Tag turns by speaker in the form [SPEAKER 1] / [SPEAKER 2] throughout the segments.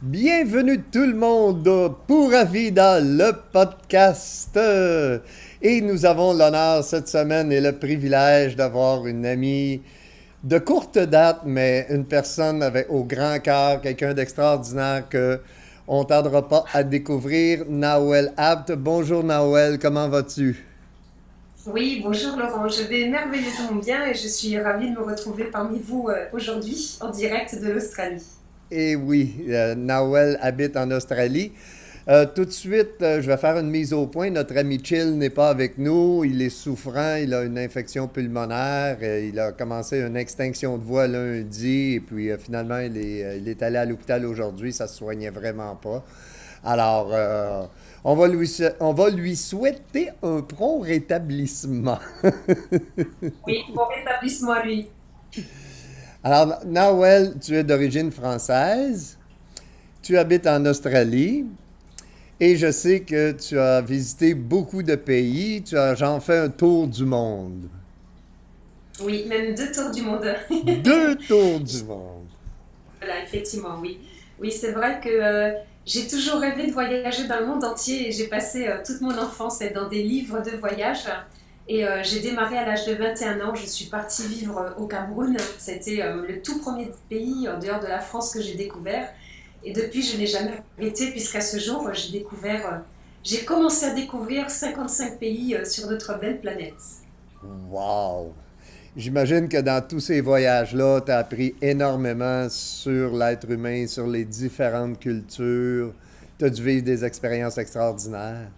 [SPEAKER 1] Bienvenue tout le monde pour Vida, le podcast. Et nous avons l'honneur cette semaine et le privilège d'avoir une amie de courte date, mais une personne avec au grand cœur, quelqu'un d'extraordinaire que on tardera pas à découvrir, Nawel Abt. Bonjour Nawel, comment vas-tu?
[SPEAKER 2] Oui, bonjour Laurent, je vais merveilleusement bien et je suis ravie de me retrouver parmi vous aujourd'hui en direct de l'Australie.
[SPEAKER 1] Et oui, Nawel habite en Australie. Tout de suite, je vais faire une mise au point. Notre ami Chill n'est pas avec nous. Il est souffrant. Il a une infection pulmonaire. Il a commencé une extinction de voix lundi. Et puis finalement, il est allé à l'hôpital aujourd'hui. Ça se soignait vraiment pas. Alors, on va lui souhaiter un prompt rétablissement.
[SPEAKER 2] Oui, bon rétablissement à lui.
[SPEAKER 1] Alors, Nawel, tu es d'origine française. Tu habites en Australie. Et je sais que tu as visité beaucoup de pays. Tu as genre fait un tour du monde.
[SPEAKER 2] Oui, même deux tours du monde.
[SPEAKER 1] Deux tours du monde.
[SPEAKER 2] Voilà, effectivement, oui. Oui, c'est vrai que j'ai toujours rêvé de voyager dans le monde entier et j'ai passé toute mon enfance dans des livres de voyage. Et j'ai démarré à l'âge de 21 ans, je suis partie vivre au Cameroun. C'était le tout premier pays en dehors de la France que j'ai découvert. Et depuis, je n'ai jamais arrêté puisqu'à ce jour, j'ai commencé à découvrir 55 pays sur notre belle planète.
[SPEAKER 1] Wow! J'imagine que dans tous ces voyages-là, tu as appris énormément sur l'être humain, sur les différentes cultures. Tu as dû vivre des expériences extraordinaires.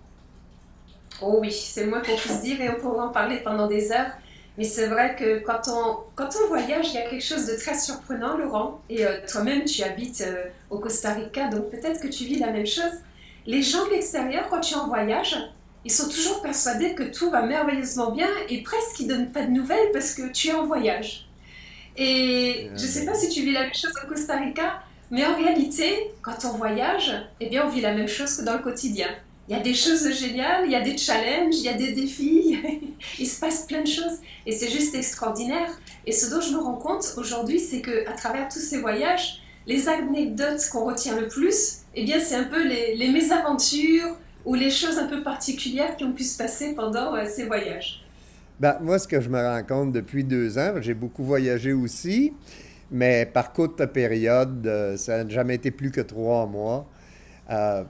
[SPEAKER 2] Oh oui, c'est le moins qu'on puisse dire et on pourrait en parler pendant des heures. Mais c'est vrai que quand on voyage, il y a quelque chose de très surprenant, Laurent. Et toi-même, tu habites au Costa Rica, donc peut-être que tu vis la même chose. Les gens de l'extérieur, quand tu es en voyage, ils sont toujours persuadés que tout va merveilleusement bien et presque ils ne donnent pas de nouvelles parce que tu es en voyage. Et je ne sais
[SPEAKER 1] Ben
[SPEAKER 2] pas
[SPEAKER 1] oui.
[SPEAKER 2] si tu vis la même chose au Costa Rica, mais en réalité, quand on voyage, eh bien, on vit la même chose que dans le quotidien. Il y a des choses géniales, il y a des challenges, il y a des défis, il se passe plein de choses et c'est juste extraordinaire. Et ce dont je me rends compte aujourd'hui, c'est que à travers tous ces voyages, les anecdotes qu'on retient le plus, eh bien, c'est un peu les mésaventures ou les choses un peu particulières qui ont pu se passer pendant ces voyages.
[SPEAKER 1] Ben, moi, ce que je me rends compte depuis 2 ans, j'ai beaucoup voyagé aussi, mais par courte période, ça n'a jamais été plus que 3 mois. Euh,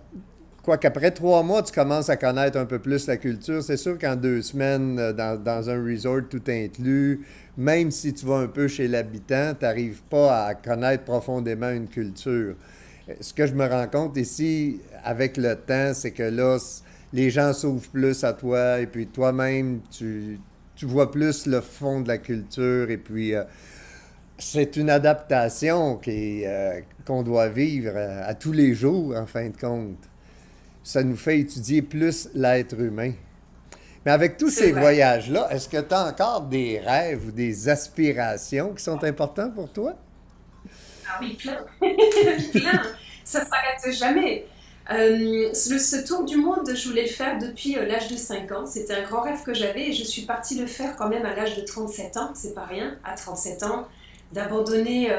[SPEAKER 1] Quoiqu'après 3 mois, tu commences à connaître un peu plus la culture. C'est sûr qu'en 2 semaines, dans un resort tout inclus, même si tu vas un peu chez l'habitant, tu n'arrives pas à connaître profondément une culture. Ce que je me rends compte ici, avec le temps, c'est que là, les gens s'ouvrent plus à toi et puis toi-même, tu vois plus le fond de la culture et puis c'est une adaptation qu'on doit vivre à tous les jours, en fin de compte. Ça nous fait étudier plus l'être humain. Mais avec tous
[SPEAKER 2] C'est
[SPEAKER 1] ces
[SPEAKER 2] vrai.
[SPEAKER 1] voyages-là, est-ce que tu as encore des rêves ou des aspirations qui sont importants pour toi?
[SPEAKER 2] Ah oui, plein. Plein. Ça s'arrête jamais. Ce tour du monde, je voulais le faire depuis l'âge de 5 ans. C'était un grand rêve que j'avais et je suis partie le faire quand même à l'âge de 37 ans. C'est pas rien, à 37 ans, d'abandonner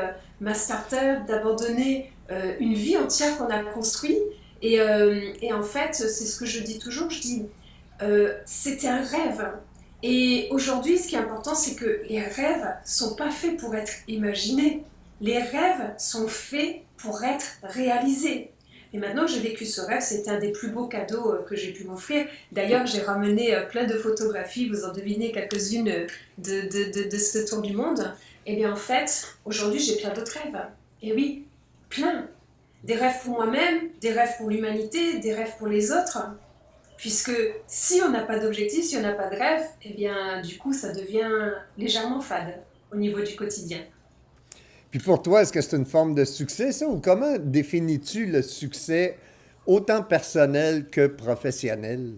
[SPEAKER 2] ma start-up, d'abandonner une vie entière qu'on a construite. Et en fait, c'est ce que je dis toujours, je dis, c'était un rêve. Et aujourd'hui, ce qui est important, c'est que les rêves sont pas faits pour être imaginés. Les rêves sont faits pour être réalisés. Et maintenant que j'ai vécu ce rêve, c'était un des plus beaux cadeaux que j'ai pu m'offrir. D'ailleurs, j'ai ramené plein de photographies, vous en devinez quelques-unes de ce tour du monde. Et bien en fait, aujourd'hui, j'ai plein d'autres rêves. Et oui, plein. Des rêves pour moi-même, des rêves pour l'humanité, des rêves pour les autres. Puisque si on n'a pas d'objectif, si on n'a pas de rêve, eh bien du coup ça devient légèrement fade au niveau du quotidien.
[SPEAKER 1] Puis pour toi, est-ce que c'est une forme de succès, ça? Ou comment définis-tu le succès autant personnel que professionnel?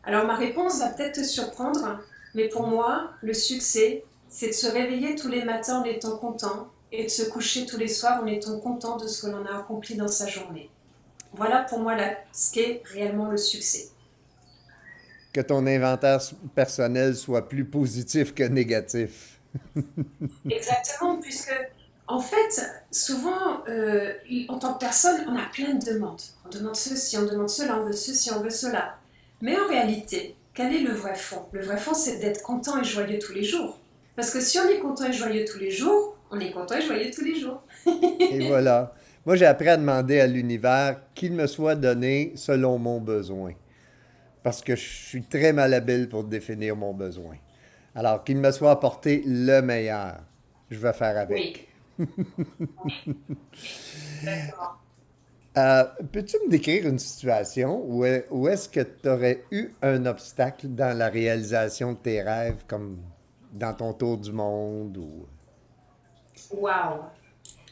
[SPEAKER 2] Alors ma réponse va peut-être te surprendre, mais pour moi, le succès, c'est de se réveiller tous les matins en étant content et de se coucher tous les soirs en étant content de ce que l'on a accompli dans sa journée. Voilà pour moi ce qu'est réellement le succès.
[SPEAKER 1] Que ton inventaire personnel soit plus positif que négatif.
[SPEAKER 2] Exactement, puisque En fait, souvent, en tant que personne, on a plein de demandes. On demande ceci, on demande cela, on veut ceci, on veut cela. Mais en réalité, quel est le vrai fond? Le vrai fond, c'est d'être content et joyeux tous les jours. Parce que si on est content et joyeux tous les jours, on est content et joyeux tous les jours.
[SPEAKER 1] Et voilà. Moi, j'ai appris à demander à l'univers qu'il me soit donné selon mon besoin. Parce que je suis très malhabile pour définir mon besoin. Alors, qu'il me soit apporté le meilleur, je vais faire
[SPEAKER 2] Oui,
[SPEAKER 1] avec.
[SPEAKER 2] exactement.
[SPEAKER 1] Peux-tu me décrire une situation où est-ce que tu aurais eu un obstacle dans la réalisation de tes rêves, comme dans ton tour du monde ou...
[SPEAKER 2] Waouh!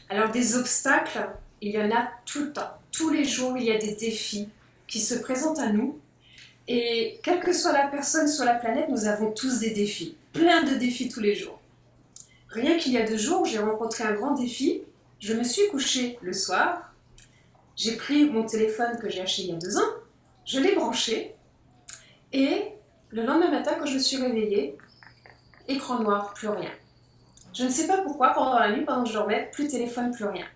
[SPEAKER 2] Alors, des obstacles, il y en a tout le temps. Tous les jours, il y a des défis qui se présentent à nous. Et quelle que soit la personne sur la planète, nous avons tous des défis. Plein de défis tous les jours. Rien qu'il y a 2 jours, j'ai rencontré un grand défi. Je me suis couchée le soir. J'ai pris mon téléphone que j'ai acheté il y a 2 ans. Je l'ai branché. Et le lendemain matin, quand je me suis réveillée, écran noir, plus rien. Je ne sais pas pourquoi, pendant la nuit, pendant que je dormais, plus de téléphone, plus rien.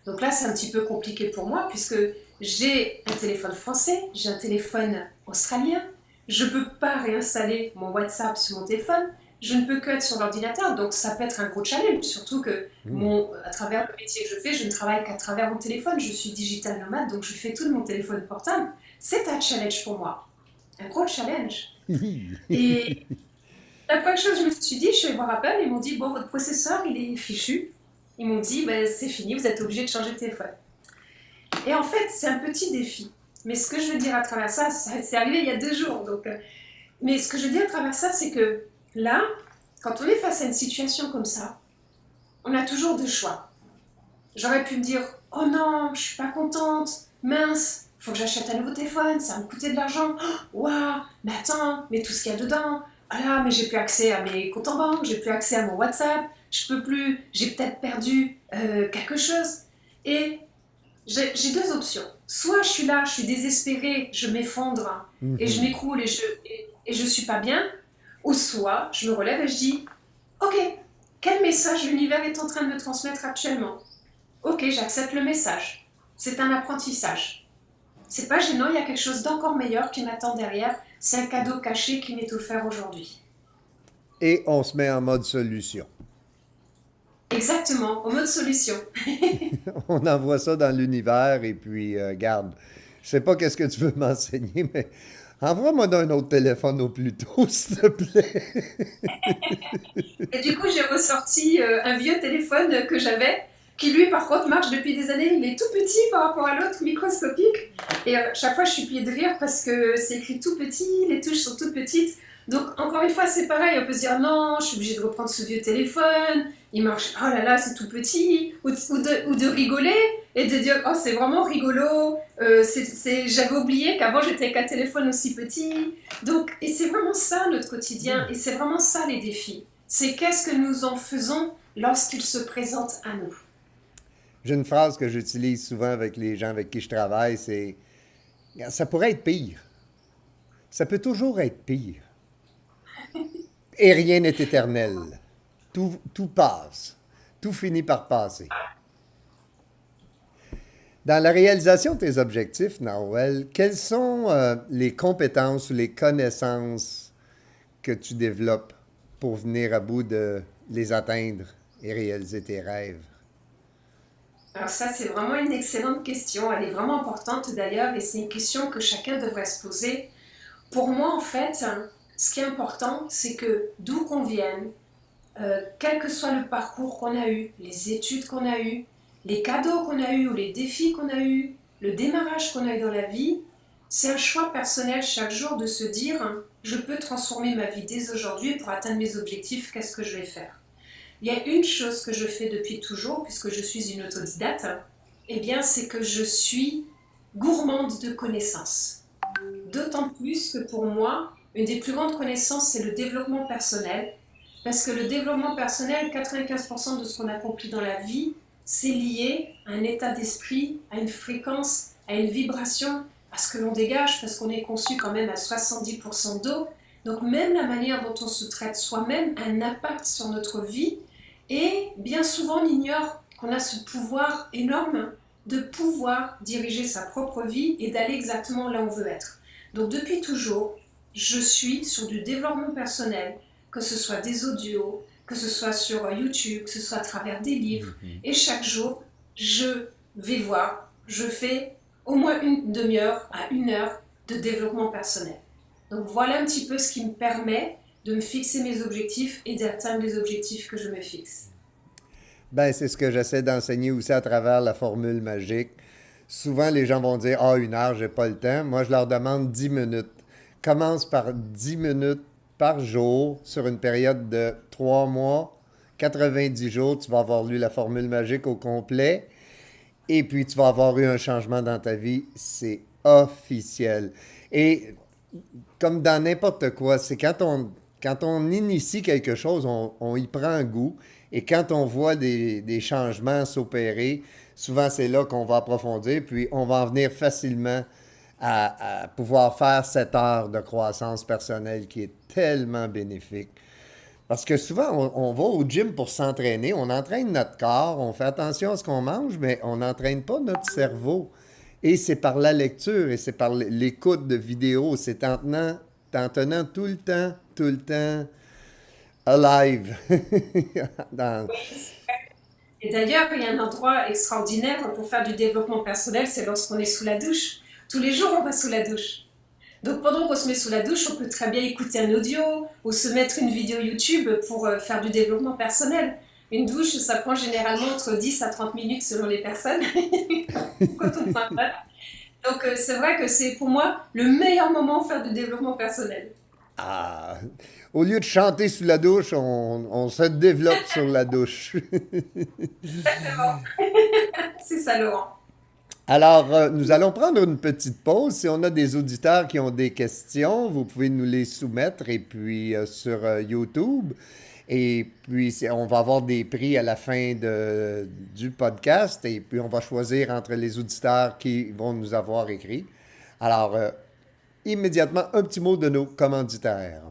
[SPEAKER 2] Donc là, c'est un petit peu compliqué pour moi puisque j'ai un téléphone français, j'ai un téléphone australien, je ne peux pas réinstaller mon WhatsApp sur mon téléphone, je ne peux que être sur l'ordinateur, donc ça peut être un gros challenge, surtout que
[SPEAKER 1] Hmm.
[SPEAKER 2] à travers le métier que je fais, je ne travaille qu'à travers mon téléphone, je suis digital nomade, donc je fais tout de mon téléphone portable. C'est un challenge pour moi, un gros challenge. Et la première chose que je me suis dit, je suis allée voir Apple, ils m'ont dit, bon, votre processeur, il est fichu. Ils m'ont dit, ben, c'est fini, vous êtes obligé de changer de téléphone. Et en fait, c'est un petit défi. Mais ce que je veux dire à travers ça, c'est arrivé il y a 2 jours. Mais ce que je veux dire à travers ça, c'est que là, quand on est face à une situation comme ça, on a toujours 2 choix. J'aurais pu me dire, oh non, je suis pas contente, mince, faut que j'achète un nouveau téléphone, ça va me coûter de l'argent. Waouh, mais attends, mais tout ce qu'il y a dedans. Ah là, mais j'ai plus accès à mes comptes en banque, j'ai plus accès à mon WhatsApp, je peux plus, j'ai peut-être perdu quelque chose. Et j'ai 2 options. Soit je suis là, je suis désespérée, je m'effondre et je
[SPEAKER 1] Mhm.
[SPEAKER 2] m'écroule et je suis pas bien. Ou soit je me relève et je dis, ok, quel message l'univers est en train de me transmettre actuellement? Ok, j'accepte le message. C'est un apprentissage. C'est pas gênant, il y a quelque chose d'encore meilleur qui m'attend derrière. C'est un cadeau caché qui m'est offert aujourd'hui.
[SPEAKER 1] Et on se met en mode solution.
[SPEAKER 2] Exactement, au mode solution.
[SPEAKER 1] On envoie ça dans l'univers et puis, garde, je sais pas qu'est-ce que tu veux m'enseigner, mais envoie-moi d'un autre téléphone au plus tôt, s'il te plaît.
[SPEAKER 2] Et du coup, j'ai ressorti un vieux téléphone que j'avais, qui lui, par contre, marche depuis des années. Il est tout petit par rapport à l'autre, microscopique. Et chaque fois, je suis pliée de rire parce que c'est écrit tout petit, les touches sont toutes petites. Donc, encore une fois, c'est pareil. On peut se dire non, je suis obligée de reprendre ce vieux téléphone. Il marche, oh là là, c'est tout petit. Ou de rigoler et de dire, oh, c'est vraiment rigolo. J'avais oublié qu'avant, j'étais avec un téléphone aussi petit. Donc, et c'est vraiment ça notre quotidien. Et c'est vraiment ça les défis. C'est qu'est-ce que nous en faisons lorsqu'ils se présentent à nous.
[SPEAKER 1] J'ai une phrase que j'utilise souvent avec les gens avec qui je travaille, c'est ça pourrait être pire. Ça peut toujours être pire. Et rien n'est éternel. Tout passe. Tout finit par passer. Dans la réalisation de tes objectifs, Nawel, quelles sont les compétences ou les connaissances que tu développes pour venir à bout de les atteindre et réaliser tes rêves?
[SPEAKER 2] Alors ça, c'est vraiment une excellente question. Elle est vraiment importante d'ailleurs et c'est une question que chacun devrait se poser. Pour moi, en fait, ce qui est important, c'est que d'où qu'on vienne, quel que soit le parcours qu'on a eu, les études qu'on a eues, les cadeaux qu'on a eus ou les défis qu'on a eus, le démarrage qu'on a eu dans la vie, c'est un choix personnel chaque jour de se dire, je peux transformer ma vie dès aujourd'hui pour atteindre mes objectifs, qu'est-ce que je vais faire? Il y a une chose que je fais depuis toujours, puisque je suis une autodidacte, eh bien, c'est que je suis gourmande de connaissances. D'autant plus que pour moi, une des plus grandes connaissances, c'est le développement personnel. Parce que le développement personnel, 95% de ce qu'on accomplit dans la vie, c'est lié à un état d'esprit, à une fréquence, à une vibration, à ce que l'on dégage, parce qu'on est conçu quand même à 70% d'eau. Donc même la manière dont on se traite soi-même a un impact sur notre vie. Et bien souvent, on ignore qu'on a ce pouvoir énorme de pouvoir diriger sa propre vie et d'aller exactement là où on veut être. Donc depuis toujours, je suis sur du développement personnel, que ce soit des audios, que ce soit sur YouTube, que ce soit à travers des livres. Et chaque jour, je vais voir, je fais au moins une demi-heure à 1 heure de développement personnel. Donc voilà un petit peu ce qui me permet de me fixer mes objectifs et d'atteindre les objectifs que je me fixe.
[SPEAKER 1] Ben, c'est ce que j'essaie d'enseigner aussi à travers la formule magique. Souvent, les gens vont dire, ah, 1 heure, j'ai pas le temps. Moi, je leur demande 10 minutes. Commence par 10 minutes par jour sur une période de 3 mois, 90 jours. Tu vas avoir lu la formule magique au complet et puis tu vas avoir eu un changement dans ta vie. C'est officiel. Et comme dans n'importe quoi, c'est quand on initie quelque chose, on y prend un goût. Et quand on voit des changements s'opérer, souvent c'est là qu'on va approfondir, puis on va en venir facilement à pouvoir faire cette heure de croissance personnelle qui est tellement bénéfique. Parce que souvent, on va au gym pour s'entraîner, on entraîne notre corps, on fait attention à ce qu'on mange, mais on n'entraîne pas notre cerveau. Et c'est par la lecture et c'est par l'écoute de vidéos, c'est en tenant tout le temps alive. Dans-
[SPEAKER 2] Et d'ailleurs, il y a un endroit extraordinaire pour faire du développement personnel, c'est lorsqu'on est sous la douche. Tous les jours, on va sous la douche. Donc pendant qu'on se met sous la douche, on peut très bien écouter un audio ou se mettre une vidéo YouTube pour faire du développement personnel. Une douche, ça prend généralement entre 10 à 30 minutes selon les personnes, quand on prend pas. Donc c'est vrai que c'est pour moi le meilleur moment pour faire du développement personnel.
[SPEAKER 1] Ah, au lieu de chanter sous la douche, on se développe sur la douche.
[SPEAKER 2] Exactement. C'est ça, Laurent.
[SPEAKER 1] Alors, nous allons prendre une petite pause. Si on a des auditeurs qui ont des questions, vous pouvez nous les soumettre et puis sur YouTube. Et puis, on va avoir des prix à la fin du podcast et puis on va choisir entre les auditeurs qui vont nous avoir écrit. Alors, immédiatement, un petit mot de nos commanditaires.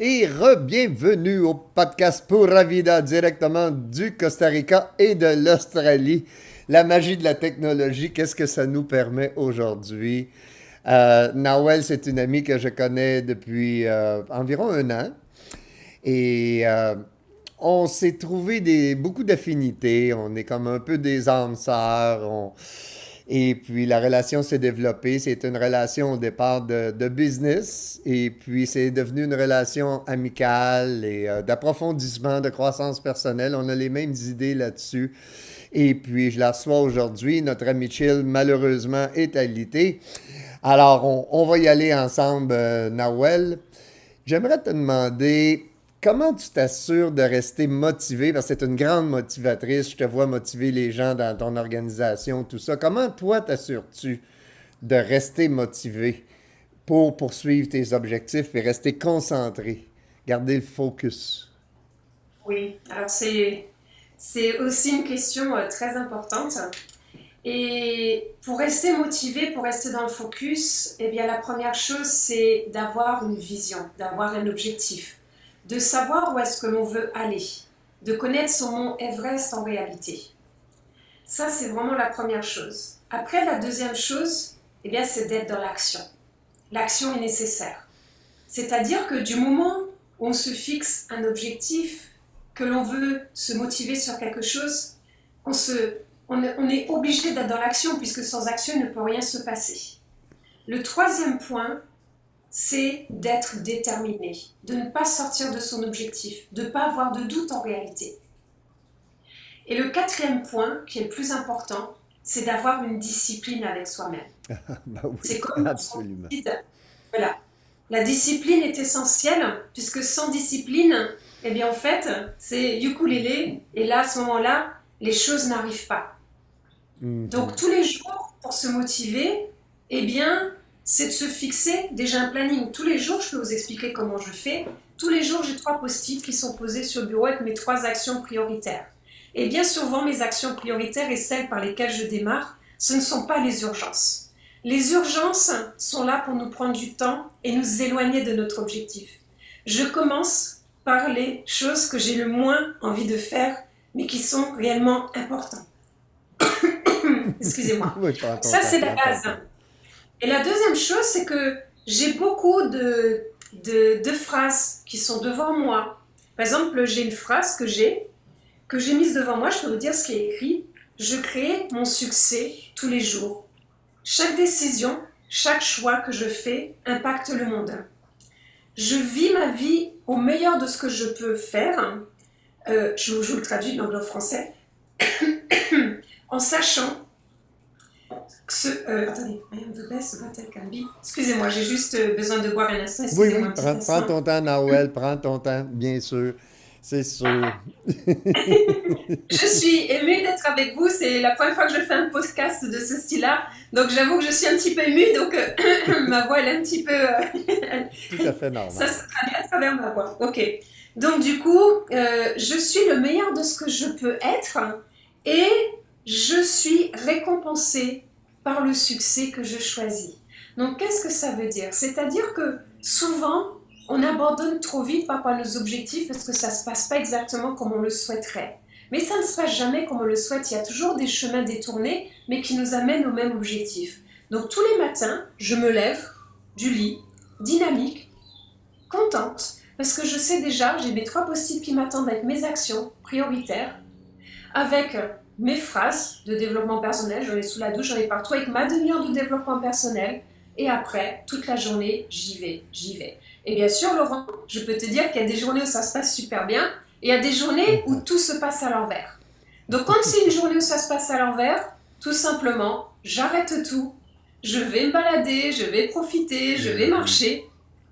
[SPEAKER 1] Et re-bienvenue au podcast Pura Vida directement du Costa Rica et de l'Australie. La magie de la technologie, qu'est-ce que ça nous permet aujourd'hui? Nawel, c'est une amie que je connais depuis environ 1 an. Et on s'est trouvé beaucoup d'affinités. On est comme un peu des âmes sœurs. Et puis la relation s'est développée. C'est une relation au départ de business. Et puis c'est devenu une relation amicale et d'approfondissement, de croissance personnelle. On a les mêmes idées là-dessus. Et puis je la reçois aujourd'hui. Notre ami Chill, malheureusement, est alité. Alors on va y aller ensemble, Nawel. J'aimerais te demander comment tu t'assures de rester motivé, parce que c'est une grande motivatrice, je te vois motiver les gens dans ton organisation, tout ça. Comment toi t'assures-tu de rester motivé pour poursuivre tes objectifs et rester concentré, garder le focus?
[SPEAKER 2] Oui, alors c'est aussi une question très importante. Et pour rester motivé, pour rester dans le focus, eh bien, la première chose, c'est d'avoir une vision, d'avoir un objectif, de savoir où est-ce que l'on veut aller, de connaître son mont Everest en réalité. Ça, c'est vraiment la première chose. Après, la deuxième chose, eh bien, c'est d'être dans l'action. L'action est nécessaire. C'est-à-dire que du moment où on se fixe un objectif, que l'on veut se motiver sur quelque chose, on est obligé d'être dans l'action, puisque sans action, il ne peut rien se passer. Le troisième point, c'est d'être déterminé, de ne pas sortir de son objectif, de ne pas avoir de doute en réalité. Et le quatrième point, qui est le plus important, c'est d'avoir une discipline avec soi-même.
[SPEAKER 1] Ben
[SPEAKER 2] C'est
[SPEAKER 1] oui,
[SPEAKER 2] comme
[SPEAKER 1] absolument.
[SPEAKER 2] voilà. La discipline est essentielle, puisque sans discipline, eh bien en fait, c'est ukulélé, et là, à ce moment-là, les choses n'arrivent pas. Donc
[SPEAKER 1] Mhm.
[SPEAKER 2] tous les jours, pour se motiver, eh bien, c'est de se fixer déjà un planning. Tous les jours, je peux vous expliquer comment je fais. Tous les jours, j'ai 3 post-it qui sont posés sur le bureau avec mes 3 actions prioritaires. Et bien souvent, mes actions prioritaires et celles par lesquelles je démarre, ce ne sont pas les urgences. Les urgences sont là pour nous prendre du temps et nous éloigner de notre objectif. Je commence par les choses que j'ai le moins envie de faire, mais qui sont réellement importantes. Excusez-moi.
[SPEAKER 1] Oui,
[SPEAKER 2] Ça, c'est la
[SPEAKER 1] prends ton
[SPEAKER 2] base.
[SPEAKER 1] temps.
[SPEAKER 2] Et la deuxième chose, c'est que j'ai beaucoup de phrases qui sont devant moi. Par exemple, j'ai une phrase que j'ai mise devant moi, je peux vous dire ce qui est écrit. Je crée mon succès tous les jours. Chaque décision, chaque choix que je fais impacte le monde. Je vis ma vie au meilleur de ce que je peux faire. Je vous le traduis de l'anglais au français. En sachant attendez, I am the best that I can be. Excusez-moi, j'ai juste besoin de boire un instant.
[SPEAKER 1] Oui,
[SPEAKER 2] Excusez-moi
[SPEAKER 1] oui,
[SPEAKER 2] un petit
[SPEAKER 1] prends
[SPEAKER 2] instant.
[SPEAKER 1] ton temps, Nawel, prends ton temps, bien sûr, c'est sûr.
[SPEAKER 2] Je suis émue d'être avec vous. C'est la première fois que je fais un podcast de ce style-là. Donc j'avoue que je suis un petit peu émue. Donc ma voix, elle est un petit peu...
[SPEAKER 1] Tout à fait
[SPEAKER 2] ça
[SPEAKER 1] normal.
[SPEAKER 2] se traduit à travers ma voix. Ok. Donc du coup, je suis le meilleur de ce que je peux être. Et je suis récompensée par le succès que je choisis. Donc qu'est-ce que ça veut dire? C'est-à-dire que souvent, on abandonne trop vite par rapport à nos objectifs parce que ça ne se passe pas exactement comme on le souhaiterait. Mais ça ne se passe jamais comme on le souhaite. Il y a toujours des chemins détournés, mais qui nous amènent au même objectif. Donc tous les matins, je me lève du lit, dynamique, contente, parce que je sais déjà, j'ai mes 3 post-it qui m'attendent avec mes actions prioritaires, avec mes phrases de développement personnel, j'en ai sous la douche, j'en ai partout, avec ma demi-heure de développement personnel, et après, toute la journée, j'y vais, j'y vais. Et bien sûr, Laurent, je peux te dire qu'il y a des journées où ça se passe super bien, et il y a des journées où tout se passe à l'envers. Donc quand c'est une journée où ça se passe à l'envers, tout simplement, j'arrête tout, je vais me balader, je vais profiter, je vais
[SPEAKER 1] Mhm.
[SPEAKER 2] marcher,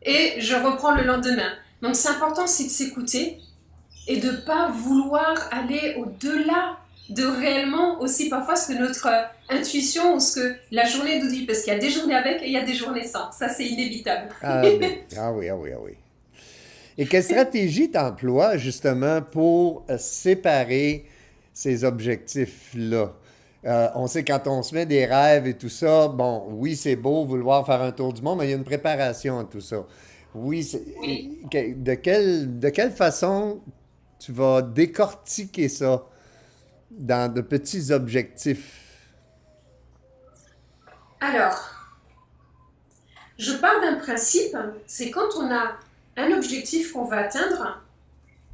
[SPEAKER 2] et je reprends le lendemain. Donc c'est important, c'est de s'écouter, et de ne pas vouloir aller au-delà de réellement aussi parfois ce que notre intuition ou ce que la journée nous dit, parce qu'il y a des journées avec et il y a des journées sans, ça c'est inévitable.
[SPEAKER 1] Ah ben, ah oui, ah oui, ah oui. Et quelle stratégie t'emploies justement pour séparer ces objectifs-là? On sait quand on se met des rêves et tout ça, bon, oui, c'est beau vouloir faire un tour du monde, mais il y a une préparation à tout ça. Oui,
[SPEAKER 2] Oui.
[SPEAKER 1] de quelle façon tu vas décortiquer ça dans de petits objectifs?
[SPEAKER 2] Alors, je pars d'un principe, c'est quand on a un objectif qu'on va atteindre,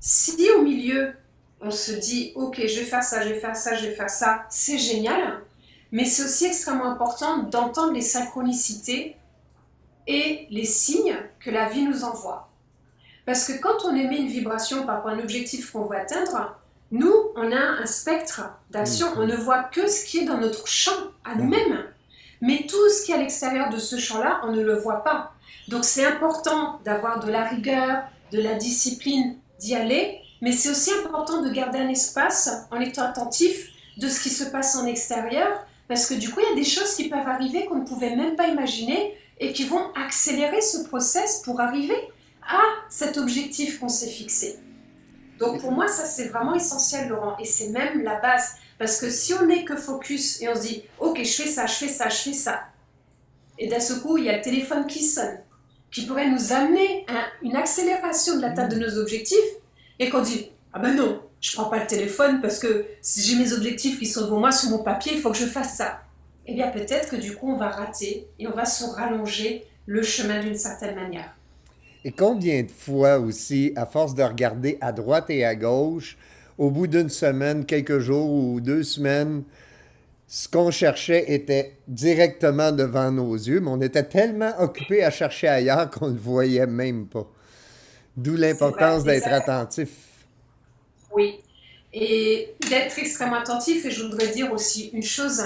[SPEAKER 2] si au milieu on se dit ok, je vais faire ça, je vais faire ça, je vais faire ça, c'est génial. mais c'est aussi extrêmement important d'entendre les synchronicités et les signes que la vie nous envoie. Parce que quand on émet une vibration par rapport à un objectif qu'on veut atteindre, nous, on a un spectre d'action, on ne voit que ce qui est dans notre champ à nous-mêmes. Mais tout ce qui est à l'extérieur de ce champ-là, on ne le voit pas. Donc c'est important d'avoir de la rigueur, de la discipline, d'y aller, mais c'est aussi important de garder un espace en étant attentif de ce qui se passe en extérieur, parce que du coup, il y a des choses qui peuvent arriver qu'on ne pouvait même pas imaginer et qui vont accélérer ce process pour arriver à cet objectif qu'on s'est fixé. Donc pour moi, ça c'est vraiment essentiel, Laurent, et c'est même la base. Parce que si on n'est que focus et on se dit « Ok, je fais ça, je fais ça, je fais ça », et d'un seul coup, il y a le téléphone qui sonne, qui pourrait nous amener à une accélération de l'atteinte de nos objectifs, et qu'on dit « Ah ben non, je ne prends pas le téléphone parce que si j'ai mes objectifs qui sont devant moi sur mon papier, il faut que je fasse ça. » Eh bien peut-être que du coup, on va rater et on va se rallonger le chemin d'une certaine manière.
[SPEAKER 1] Et combien de fois aussi, à force de regarder à droite et à gauche, au bout d'une semaine, quelques jours ou 2 semaines, ce qu'on cherchait était directement devant nos yeux, mais on était tellement occupé à chercher ailleurs qu'on ne le voyait même pas. D'où
[SPEAKER 2] C'est vrai,
[SPEAKER 1] l'importance d'être
[SPEAKER 2] exactement.
[SPEAKER 1] attentif.
[SPEAKER 2] Oui. Et d'être extrêmement attentif, et je voudrais dire aussi une chose,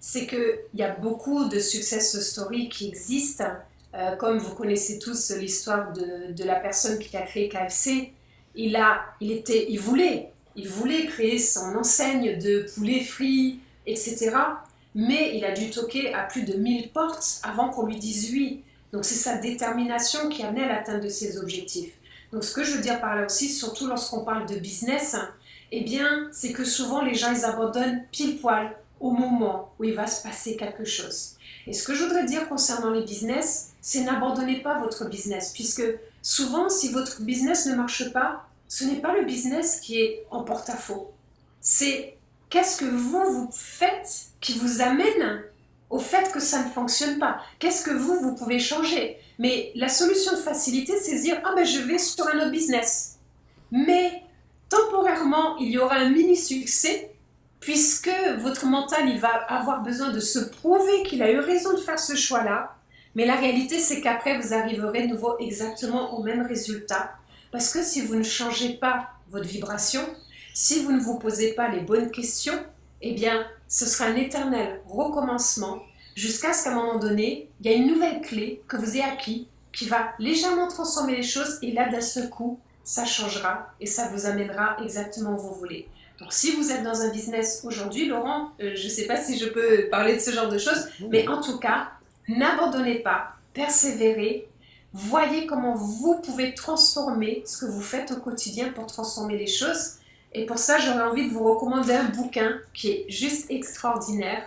[SPEAKER 2] c'est qu'il y a beaucoup de success stories qui existent, comme vous connaissez tous l'histoire de la personne qui a créé KFC. Il voulait créer son enseigne de poulet frit, etc. Mais il a dû toquer à plus de 1000 portes avant qu'on lui dise oui. Donc c'est sa détermination qui amenait à l'atteinte de ses objectifs. Donc ce que je veux dire par là aussi, surtout lorsqu'on parle de business, eh bien, c'est que souvent les gens ils abandonnent pile poil au moment où il va se passer quelque chose. Et ce que je voudrais dire concernant les business, c'est n'abandonnez pas votre business, puisque souvent, si votre business ne marche pas, ce n'est pas le business qui est en porte-à-faux. C'est qu'est-ce que vous faites qui vous amène au fait que ça ne fonctionne pas. Qu'est-ce que vous pouvez changer. Mais la solution de facilité, c'est de dire « Ah ben je vais sur un autre business ». Mais temporairement, il y aura un mini-succès puisque votre mental, il va avoir besoin de se prouver qu'il a eu raison de faire ce choix-là. Mais la réalité, c'est qu'après, vous arriverez de nouveau exactement au même résultat. Parce que si vous ne changez pas votre vibration, si vous ne vous posez pas les bonnes questions, eh bien, ce sera un éternel recommencement jusqu'à ce qu'à un moment donné, il y a une nouvelle clé que vous ayez acquis qui va légèrement transformer les choses et là, d'un seul coup, ça changera et ça vous amènera exactement où vous voulez. Donc, si vous êtes dans un business aujourd'hui, Laurent, je ne sais pas si je peux parler de ce genre de choses, mais en tout cas, n'abandonnez pas, persévérez, voyez comment vous pouvez transformer ce que vous faites au quotidien pour transformer les choses. Et pour ça, j'aurais envie de vous recommander un bouquin qui est juste extraordinaire.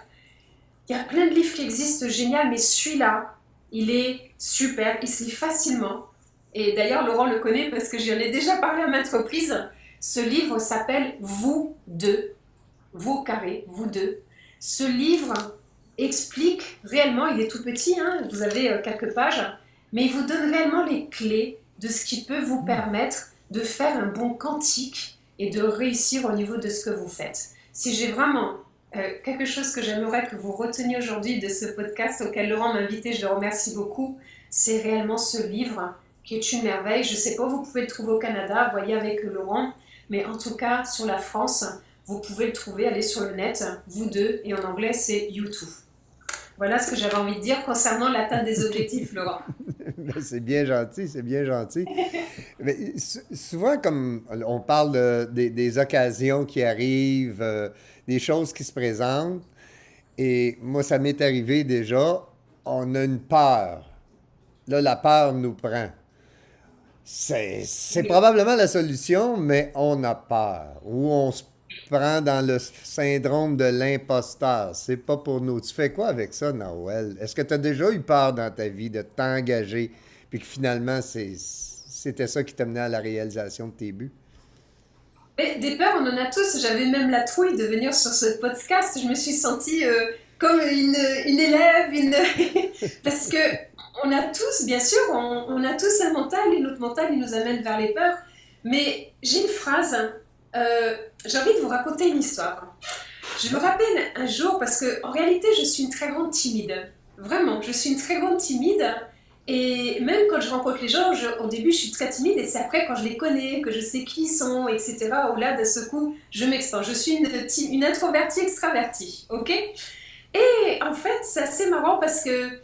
[SPEAKER 2] Il y a plein de livres qui existent génial, mais celui-là, il est super, il se lit facilement. Et d'ailleurs, Laurent le connaît parce que j'en ai déjà parlé à maintes reprises. Ce livre s'appelle Vous deux, vous au carré, vous deux. Ce livre explique réellement, il est tout petit, hein, vous avez quelques pages, mais il vous donne réellement les clés de ce qui peut vous permettre de faire un bond quantique et de réussir au niveau de ce que vous faites. Si j'ai vraiment quelque chose que j'aimerais que vous reteniez aujourd'hui de ce podcast auquel Laurent m'a invité, je le remercie beaucoup, c'est réellement ce livre qui est une merveille. Je ne sais pas, vous pouvez le trouver au Canada, voyez avec Laurent, mais en tout cas sur la France, vous pouvez le trouver, allez sur le net, vous deux, et en anglais c'est You2. Voilà ce que j'avais envie de dire concernant l'atteinte des objectifs, Laurent.
[SPEAKER 1] C'est bien gentil, c'est bien gentil. Mais souvent, comme on parle des occasions qui arrivent, des choses qui se présentent, et moi, ça m'est arrivé déjà, on a une peur. Là, la peur nous prend. C'est
[SPEAKER 2] Oui.
[SPEAKER 1] probablement la solution, mais on a peur. Ou on se prend dans le syndrome de l'imposteur. C'est pas pour nous. Tu fais quoi avec ça, Noël? Est-ce que tu as déjà eu peur dans ta vie de t'engager, puis que finalement, c'était ça qui t'a mené à la réalisation de tes buts?
[SPEAKER 2] Et des peurs, on en a tous. J'avais même la trouille de venir sur ce podcast. Je me suis sentie comme une élève, parce que on a tous, bien sûr, on a tous un mental et notre mental, il nous amène vers les peurs. Mais j'ai une phrase, j'ai envie de vous raconter une histoire. Je me rappelle un jour, parce que en réalité, je suis une très grande timide. Vraiment, je suis une très grande timide. Et même quand je rencontre les gens, au début, je suis très timide. Et c'est après, quand je les connais, que je sais qui ils sont, etc., où là, de ce coup, je m'expose. Je suis une introvertie extravertie. OK? Et en fait, c'est assez marrant parce que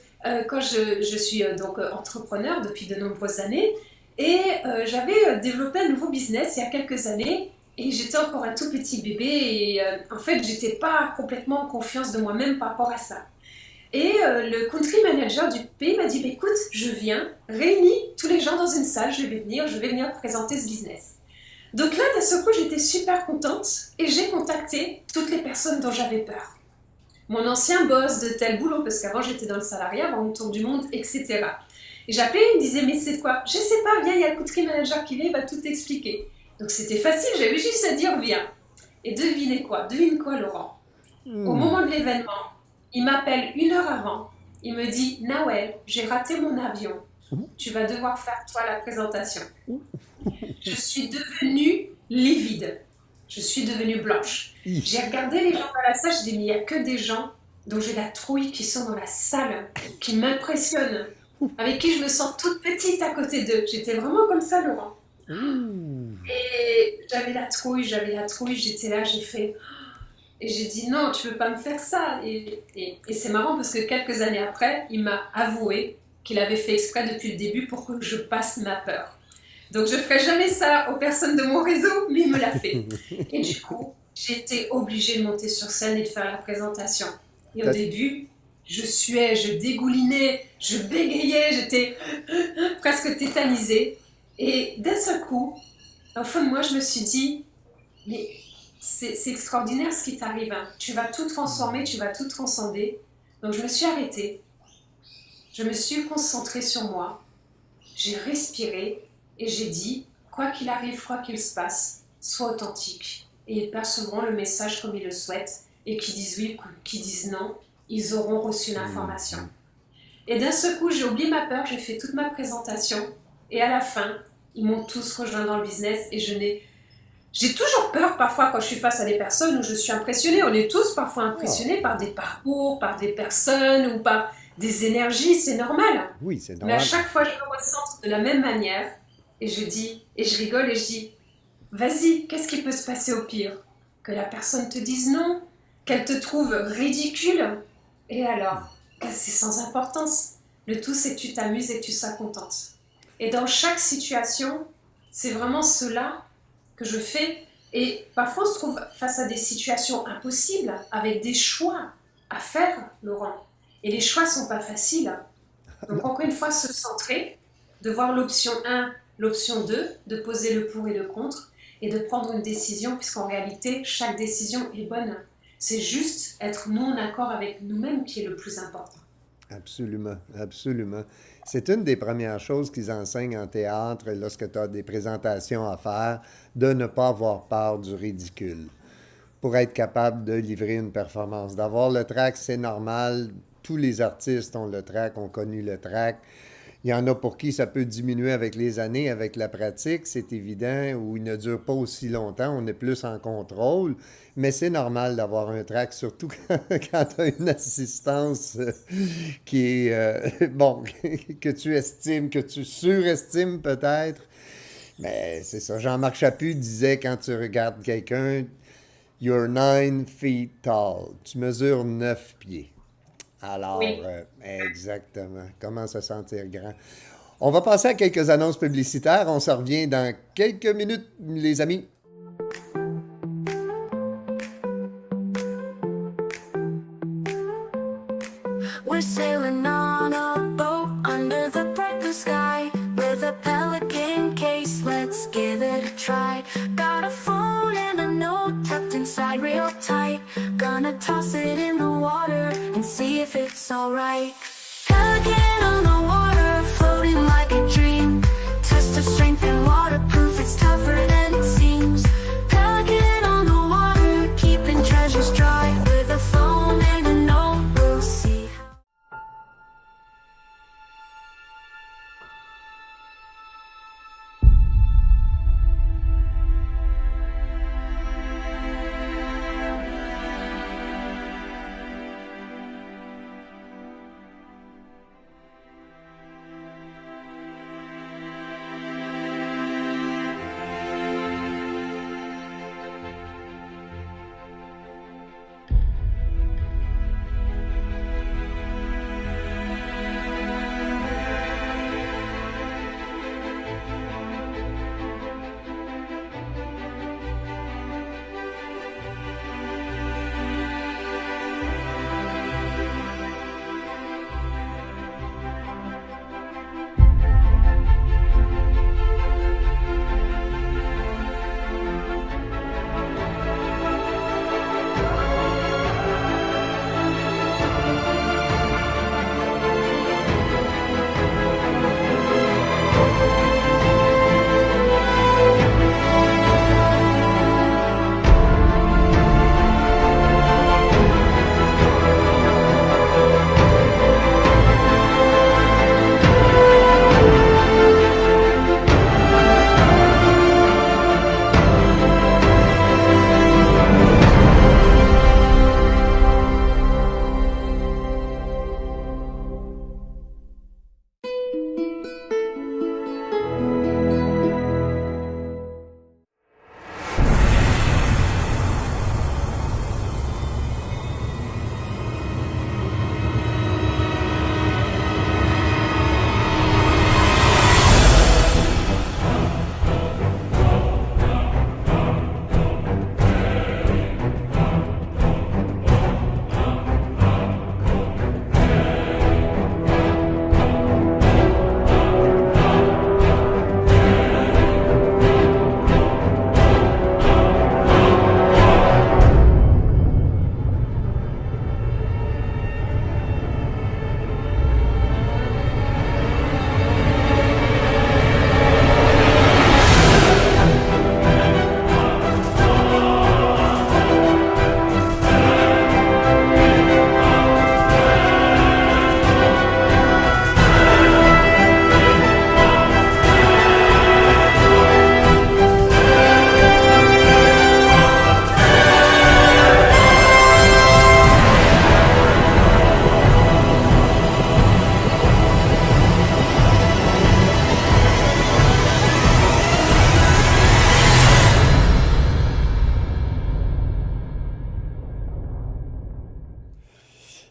[SPEAKER 2] quand je suis donc entrepreneur depuis de nombreuses années, et j'avais développé un nouveau business il y a quelques années, et j'étais encore un tout petit bébé, et en fait, j'étais pas complètement en confiance de moi-même par rapport à ça. Et le country manager du pays m'a dit, bah, écoute, je viens, réunis tous les gens dans une salle, je vais venir présenter ce business. Donc là, d'un seul coup, j'étais super contente, et j'ai contacté toutes les personnes dont j'avais peur. Mon ancien boss de tel boulot, parce qu'avant j'étais dans le salariat, dans le tour du monde, etc. Et j'appelais, il me disait, mais c'est quoi? Je sais pas, viens, il y a le country manager qui vient, il va tout expliquer. Donc c'était facile, j'avais juste à dire, viens. Et devinez quoi? Devine quoi, Laurent? Au moment de l'événement, il m'appelle 1 heure avant, il me dit, Nawel, j'ai raté mon avion, tu vas devoir faire toi la présentation. Je suis devenue livide. Je suis devenue blanche. J'ai regardé les gens dans la salle, je dis, mais il n'y a que des gens dont j'ai la trouille qui sont dans la salle, qui m'impressionnent, avec qui je me sens toute petite à côté d'eux. J'étais vraiment comme ça, Laurent. Et j'avais la trouille, j'étais là, j'ai fait... Et j'ai dit, non, tu ne peux pas me faire ça. Et c'est marrant parce que quelques années après, il m'a avoué qu'il avait fait exprès depuis le début pour que je passe ma peur. Donc je ne ferai jamais ça aux personnes de mon réseau, mais il me l'a fait. Et du coup, j'étais obligée de monter sur scène et de faire la présentation. Et au début, je suais, je dégoulinais, je bégayais, j'étais presque tétanisée. Et d'un seul coup, au fond de moi, je me suis dit, mais c'est extraordinaire ce qui t'arrive. Hein. Tu vas tout transformer, tu vas tout transcender. Donc je me suis arrêtée. Je me suis concentrée sur moi. J'ai respiré. Et j'ai dit, quoi qu'il arrive, quoi qu'il se passe, sois authentique. Et ils percevront le message comme ils le souhaitent. Et qui disent oui, qui disent non, ils auront reçu l'information. Et d'un seul coup, j'ai oublié ma peur, j'ai fait toute ma présentation. Et à la fin, ils m'ont tous rejoint dans le business. Et j'ai toujours peur parfois quand je suis face à des personnes où je suis impressionnée. On est tous parfois impressionnés par des parcours, par des personnes ou par des énergies, c'est normal.
[SPEAKER 1] Oui, c'est normal.
[SPEAKER 2] Mais à chaque fois, je me ressens de la même manière. Et je dis, et je rigole et je dis, vas-y, qu'est-ce qui peut se passer au pire? Que la personne te dise non, qu'elle te trouve ridicule. Et alors, c'est sans importance. Le tout, c'est que tu t'amuses et que tu sois contente. Et dans chaque situation, c'est vraiment cela que je fais. Et parfois, on se trouve face à des situations impossibles, avec des choix à faire, Laurent. Et les choix ne sont pas faciles. Donc, encore une fois, se centrer, de voir l'option 1, l'option 2, de poser le pour et le contre, et de prendre une décision, puisqu'en réalité, chaque décision est bonne. C'est juste être nous en accord avec nous-mêmes qui est le plus important.
[SPEAKER 1] Absolument, absolument. C'est une des premières choses qu'ils enseignent en théâtre lorsque tu as des présentations à faire, de ne pas avoir peur du ridicule pour être capable de livrer une performance. D'avoir le trac, c'est normal. Tous les artistes ont le trac, ont connu le trac. Il y en a pour qui ça peut diminuer avec les années, avec la pratique, c'est évident, ou il ne dure pas aussi longtemps, on est plus en contrôle, mais c'est normal d'avoir un trac, surtout quand tu as une assistance qui est, bon, que tu estimes, que tu surestimes peut-être. Mais c'est ça, Jean-Marc Chaput disait quand tu regardes quelqu'un, you're 9 feet tall, tu mesures 9 pieds. Alors,
[SPEAKER 2] Oui.
[SPEAKER 1] exactement. Comment se sentir grand? On va passer à quelques annonces publicitaires. On se revient dans quelques minutes, les amis.
[SPEAKER 3] We're sailing on a boat under the bright blue sky with a pelican case. Let's give it a try. Got a phone and a note tucked inside real tight. Gonna toss it in the water and see if it's alright. Pelican on the water, floating like a dream. Test of strength and waterproof, it's tougher than it seems. Pelican on the water, keeping treasures dry. With a phone and a note, we'll see.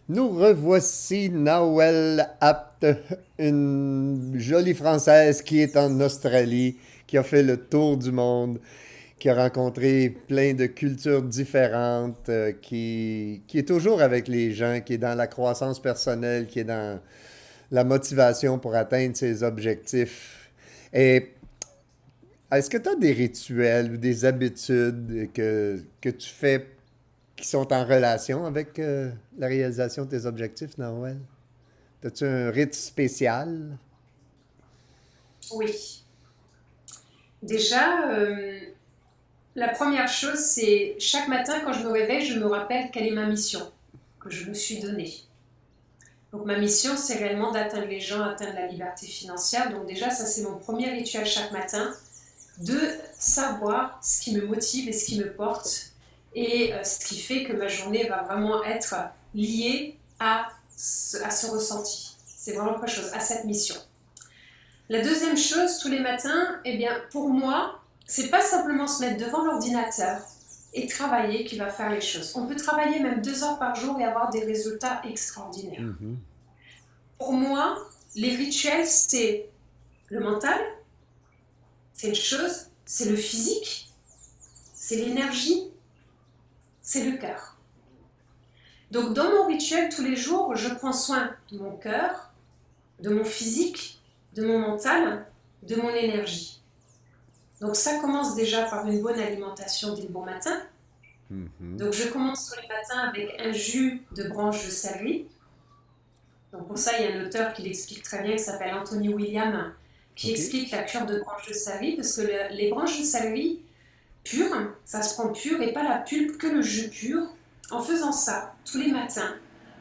[SPEAKER 1] Nous revoici, Nawel Apt, une jolie Française qui est en Australie, qui a fait le tour du monde, qui a rencontré plein de cultures différentes, qui est toujours avec les gens, qui est dans la croissance personnelle, qui est dans la motivation pour atteindre ses objectifs. Et est-ce que tu as des rituels ou des habitudes que tu fais qui sont en relation avec la réalisation de tes objectifs, Noël? As-tu un rite spécial?
[SPEAKER 2] Oui. Déjà, la première chose, c'est chaque matin quand je me réveille, je me rappelle quelle est ma mission que je me suis donnée. Donc ma mission, c'est réellement d'atteindre les gens, atteindre la liberté financière. Donc déjà, ça c'est mon premier rituel chaque matin, de savoir ce qui me motive et ce qui me porte, et ce qui fait que ma journée va vraiment être liée à ce ressenti. C'est vraiment quelque chose, à cette mission. La deuxième chose, tous les matins, eh bien, pour moi, c'est pas simplement se mettre devant l'ordinateur et travailler qui va faire les choses. On peut travailler même 2 heures par jour et avoir des résultats extraordinaires.
[SPEAKER 1] Mhm.
[SPEAKER 2] Pour moi, les rituels, c'est le mental, c'est une chose, c'est le physique, c'est l'énergie, c'est le cœur. Donc dans mon rituel tous les jours, je prends soin de mon cœur, de mon physique, de mon mental, de mon énergie. Donc ça commence déjà par une bonne alimentation dès le bon matin.
[SPEAKER 1] Mhm.
[SPEAKER 2] Donc je commence tous les matins avec un jus de branches de céleri. Donc pour ça, il y a un auteur qui l'explique très bien, qui s'appelle Anthony William, qui
[SPEAKER 1] OK.
[SPEAKER 2] explique la cure de branches de céleri, parce que les branches de céleri pures, ça se prend pur et pas la pulpe, que le jus pur. En faisant ça, tous les matins,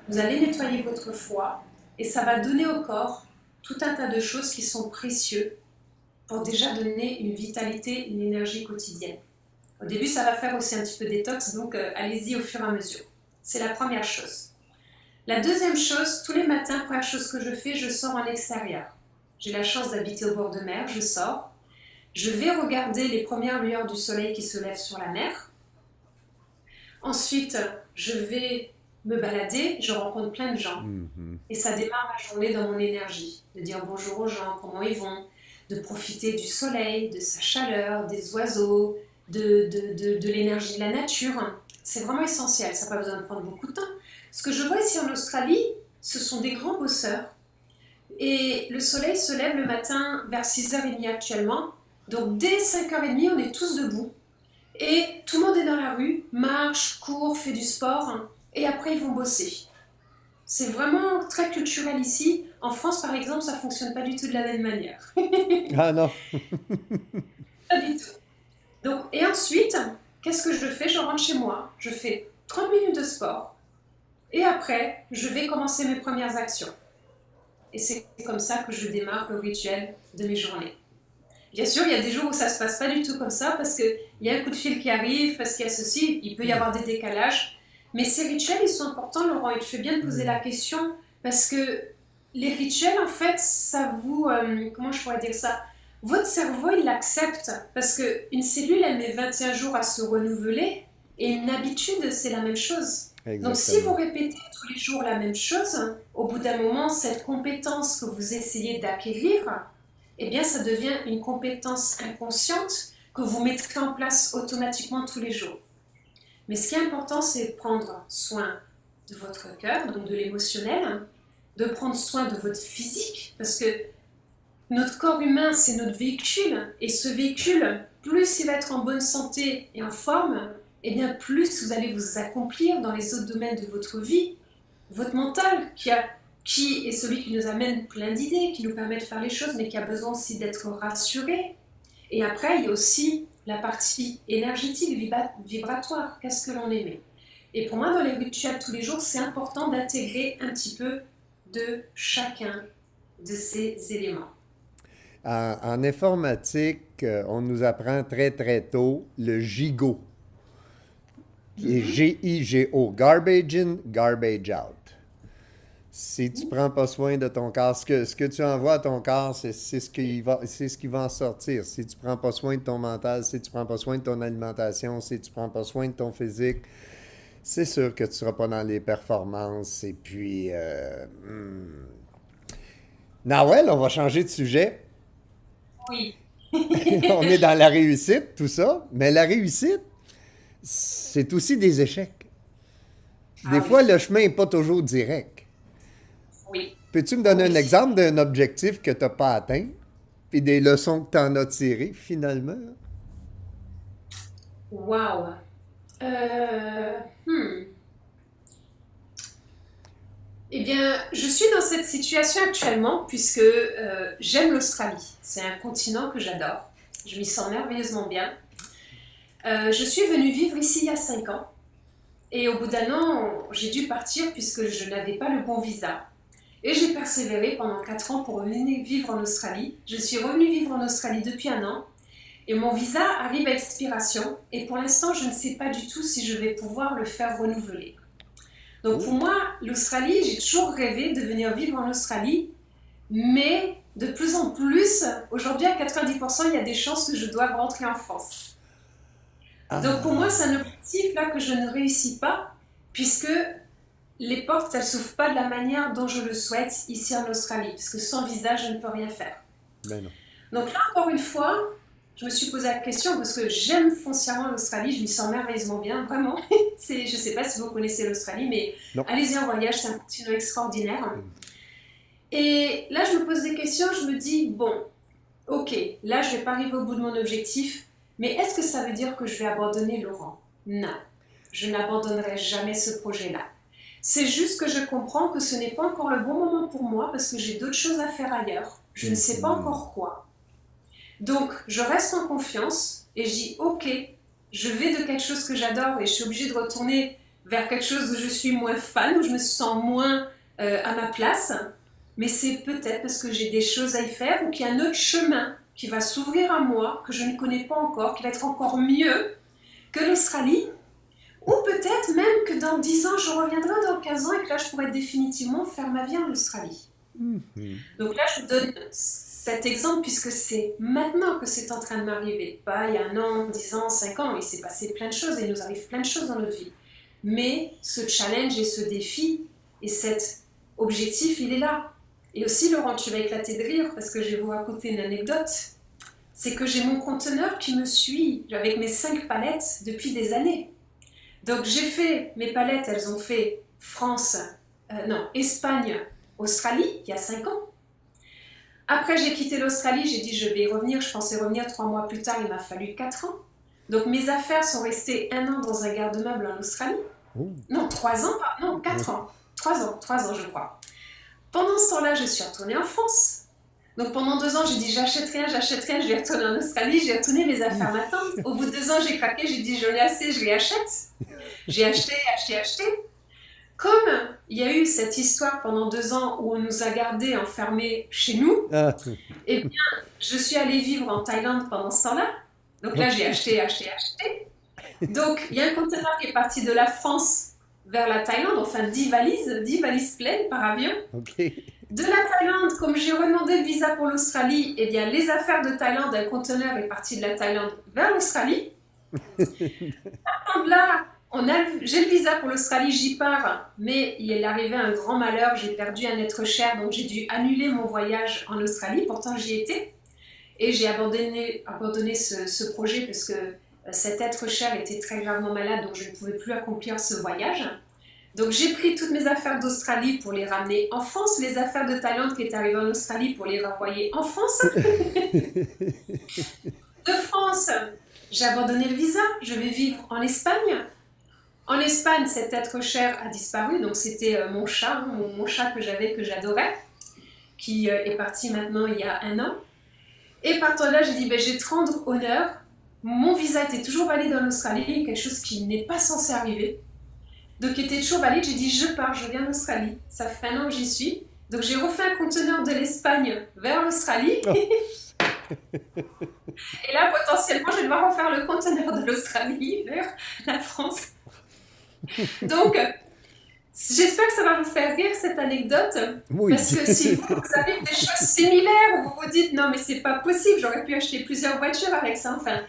[SPEAKER 2] vous allez nettoyer votre foie et ça va donner au corps tout un tas de choses qui sont précieuses pour déjà donner une vitalité, une énergie quotidienne. Au début, ça va faire aussi un petit peu détox, donc allez-y au fur et à mesure. C'est la première chose. La deuxième chose, tous les matins, première chose que je fais, je sors en extérieur. J'ai la chance d'habiter au bord de mer, je sors. Je vais regarder les premières lueurs du soleil qui se lèvent sur la mer. Ensuite, je vais me balader, je rencontre plein de gens.
[SPEAKER 1] Mhm.
[SPEAKER 2] Et ça démarre ma journée dans mon énergie. De dire bonjour aux gens, comment ils vont, de profiter du soleil, de sa chaleur, des oiseaux, de l'énergie de la nature. C'est vraiment essentiel, ça n'a pas besoin de prendre beaucoup de temps. Ce que je vois ici en Australie, ce sont des grands bosseurs. Et le soleil se lève le matin vers 6h30 actuellement. Donc dès 5h30, on est tous debout. Et tout le monde est dans la rue, marche, court, fait du sport. Et après, ils vont bosser. C'est vraiment très culturel ici. En France, par exemple, ça ne fonctionne pas du tout de la même manière.
[SPEAKER 1] Ah non.
[SPEAKER 2] Pas du tout. Donc, et ensuite, qu'est-ce que je fais? Je rentre chez moi, je fais 30 minutes de sport. Et après, je vais commencer mes premières actions. Et c'est comme ça que je démarre le rituel de mes journées. Bien sûr, il y a des jours où ça ne se passe pas du tout comme ça, parce qu'il y a un coup de fil qui arrive, parce qu'il y a ceci, il peut y avoir des décalages. Mais ces rituels, ils sont importants, Laurent, et tu fais bien de poser la question, parce que les rituels, en fait, ça vous... comment je pourrais dire ça? Votre cerveau, il l'accepte, parce qu'une cellule, elle met 21 jours à se renouveler, et une habitude, c'est la même chose. Donc si vous
[SPEAKER 1] Exactement.
[SPEAKER 2] répétez tous les jours la même chose, au bout d'un moment, cette compétence que vous essayez d'acquérir, eh bien ça devient une compétence inconsciente que vous mettrez en place automatiquement tous les jours. Mais ce qui est important, c'est de prendre soin de votre cœur, donc de l'émotionnel, de prendre soin de votre physique, parce que notre corps humain, c'est notre véhicule, et ce véhicule, plus il va être en bonne santé et en forme, et bien plus vous allez vous accomplir dans les autres domaines de votre vie. Votre mental, qui est celui qui nous amène plein d'idées, qui nous permet de faire les choses, mais qui a besoin aussi d'être rassuré. Et après, il y a aussi la partie énergétique, vibratoire, qu'est-ce que l'on émet. Et pour moi, dans les rituels tous les jours, c'est important d'intégrer un petit peu de chacun de ces éléments.
[SPEAKER 1] En informatique, on nous apprend très très tôt le GIGO, qui est G-I-G-O, Garbage in, Garbage out. Si tu prends pas soin de ton corps, ce que tu envoies à ton corps, c'est ce qui va en sortir. Si tu prends pas soin de ton mental, si tu prends pas soin de ton alimentation, si tu prends pas soin de ton physique, C'est sûr que tu ne seras pas dans les performances. Et puis, Nawel, on va changer de sujet.
[SPEAKER 2] Oui.
[SPEAKER 1] On est dans la réussite, tout ça. Mais la réussite, c'est aussi des échecs. Des
[SPEAKER 2] Ah
[SPEAKER 1] fois,
[SPEAKER 2] oui,
[SPEAKER 1] le chemin n'est pas toujours direct.
[SPEAKER 2] oui,
[SPEAKER 1] Peux-tu me donner un
[SPEAKER 2] oui.
[SPEAKER 1] exemple d'un objectif que tu n'as pas atteint, puis des leçons que tu en as tirées finalement?
[SPEAKER 2] Waouh. Euh, hmm. Eh bien, je suis dans cette situation actuellement puisque j'aime l'Australie. C'est un continent que j'adore. Je m'y sens merveilleusement bien. Je suis venue vivre ici il y a 5 ans. Et au bout d'un an, j'ai dû partir puisque je n'avais pas le bon visa. Et j'ai persévéré pendant 4 ans pour revenir vivre en Australie. Je suis revenue vivre en Australie depuis un an. Et mon visa arrive à expiration. Et pour l'instant, je ne sais pas du tout si je vais pouvoir le faire renouveler. Donc pour
[SPEAKER 1] Oh.
[SPEAKER 2] moi, l'Australie, j'ai toujours rêvé de venir vivre en Australie. Mais de plus en plus, aujourd'hui à 90%, il y a des chances que je doive rentrer en France. Donc pour moi,
[SPEAKER 1] Ah,
[SPEAKER 2] c'est un objectif là que je ne réussis pas, puisque les portes, elles ne s'ouvrent pas de la manière dont je le souhaite ici en Australie, parce que sans visa, je ne peux rien faire.
[SPEAKER 1] ben non.
[SPEAKER 2] Donc là, encore une fois, je me suis posé la question, parce que j'aime foncièrement l'Australie, je m'y sens merveilleusement bien, vraiment. Je ne sais pas si vous connaissez l'Australie, mais
[SPEAKER 1] Non.
[SPEAKER 2] allez-y en voyage, c'est un continent extraordinaire. Et là, je me pose des questions, je me dis, bon, ok, là, je ne vais pas arriver au bout de mon objectif, mais est-ce que ça veut dire que je vais abandonner Laurent? Non, je n'abandonnerai jamais ce projet-là. C'est juste que je comprends que ce n'est pas encore le bon moment pour moi parce que j'ai d'autres choses à faire ailleurs. Je ne sais pas
[SPEAKER 1] Mhm.
[SPEAKER 2] encore quoi. Donc, je reste en confiance et je dis, ok, je vais de quelque chose que j'adore et je suis obligée de retourner vers quelque chose où je suis moins fan, où je me sens moins à ma place. Mais c'est peut-être parce que j'ai des choses à y faire ou qu'il y a un autre chemin qui va s'ouvrir à moi, que je ne connais pas encore, qui va être encore mieux que l'Australie. Ou peut-être même que dans 10 ans, je reviendrai dans 15 ans et que là, je pourrais définitivement faire ma vie en Australie.
[SPEAKER 1] Mhm.
[SPEAKER 2] Donc là, je vous donne cet exemple puisque c'est maintenant que c'est en train de m'arriver. Pas il y a 1 an, 10 ans, 5 ans. Il s'est passé plein de choses et il nous arrive plein de choses dans notre vie. Mais ce challenge et ce défi et cet objectif, il est là. Et aussi, Laurent, tu vas éclater de rire parce que je vais vous raconter une anecdote. C'est que j'ai mon conteneur qui me suit avec mes 5 palettes depuis des années. Donc j'ai fait, mes palettes, elles ont fait France, non, Espagne, Australie, il y a 5 ans. Après j'ai quitté l'Australie, j'ai dit je vais y revenir, je pensais revenir 3 mois plus tard, il m'a fallu 4 ans. Donc mes affaires sont restées 1 an dans un garde-meuble en Australie.
[SPEAKER 1] Oh.
[SPEAKER 2] Non, 3 ans, non, 4 ans. 3 ans je crois. Pendant ce temps-là, je suis retournée en France. Donc pendant 2 ans, j'ai dit j'achète rien, je vais retourner en Australie, j'ai retourné mes affaires m'attendent. Au bout de 2 ans, j'ai craqué, j'ai dit j'en ai assez, je réachète. J'ai acheté. Comme il y a eu cette histoire pendant 2 ans où on nous a gardés enfermés chez nous,
[SPEAKER 1] Ah,
[SPEAKER 2] eh bien, je suis allée vivre en Thaïlande pendant ce temps-là. Donc là, j'ai acheté. Donc, il y a un conteneur qui est parti de la France vers la Thaïlande, enfin 10 valises pleines par avion.
[SPEAKER 1] OK.
[SPEAKER 2] De la Thaïlande, comme j'ai redemandé le visa pour l'Australie, eh bien, les affaires de Thaïlande, un conteneur est parti de la Thaïlande vers l'Australie. Donc là, j'ai le visa pour l'Australie, j'y pars, mais il est arrivé un grand malheur, j'ai perdu un être cher, donc j'ai dû annuler mon voyage en Australie, pourtant j'y étais, et j'ai abandonné ce projet parce que cet être cher était très gravement malade, donc je ne pouvais plus accomplir ce voyage. Donc j'ai pris toutes mes affaires d'Australie pour les ramener en France, les affaires de Thaïlande qui étaient arrivées en Australie pour les renvoyer en France. De France, j'ai abandonné le visa, je vais vivre en Espagne. En Espagne, cet être cher a disparu, donc c'était mon chat, mon chat que j'avais, que j'adorais, qui est parti maintenant il y a 1 an. Et partant de là, j'ai dit, je vais te rendre honneur. Mon visa était toujours valide en Australie, quelque chose qui n'est pas censé arriver. Donc il était toujours valide, j'ai dit, je pars, je viens en Australie. Ça fait 1 an que j'y suis. Donc j'ai refait un conteneur de l'Espagne vers l'Australie.
[SPEAKER 1] Oh.
[SPEAKER 2] Et là, potentiellement, je vais devoir refaire le conteneur de l'Australie vers la France. Donc, j'espère que ça va vous faire rire cette anecdote,
[SPEAKER 1] Oui.
[SPEAKER 2] parce que si vous avez des choses similaires où vous vous dites non mais c'est pas possible, j'aurais pu acheter plusieurs voitures avec ça, enfin,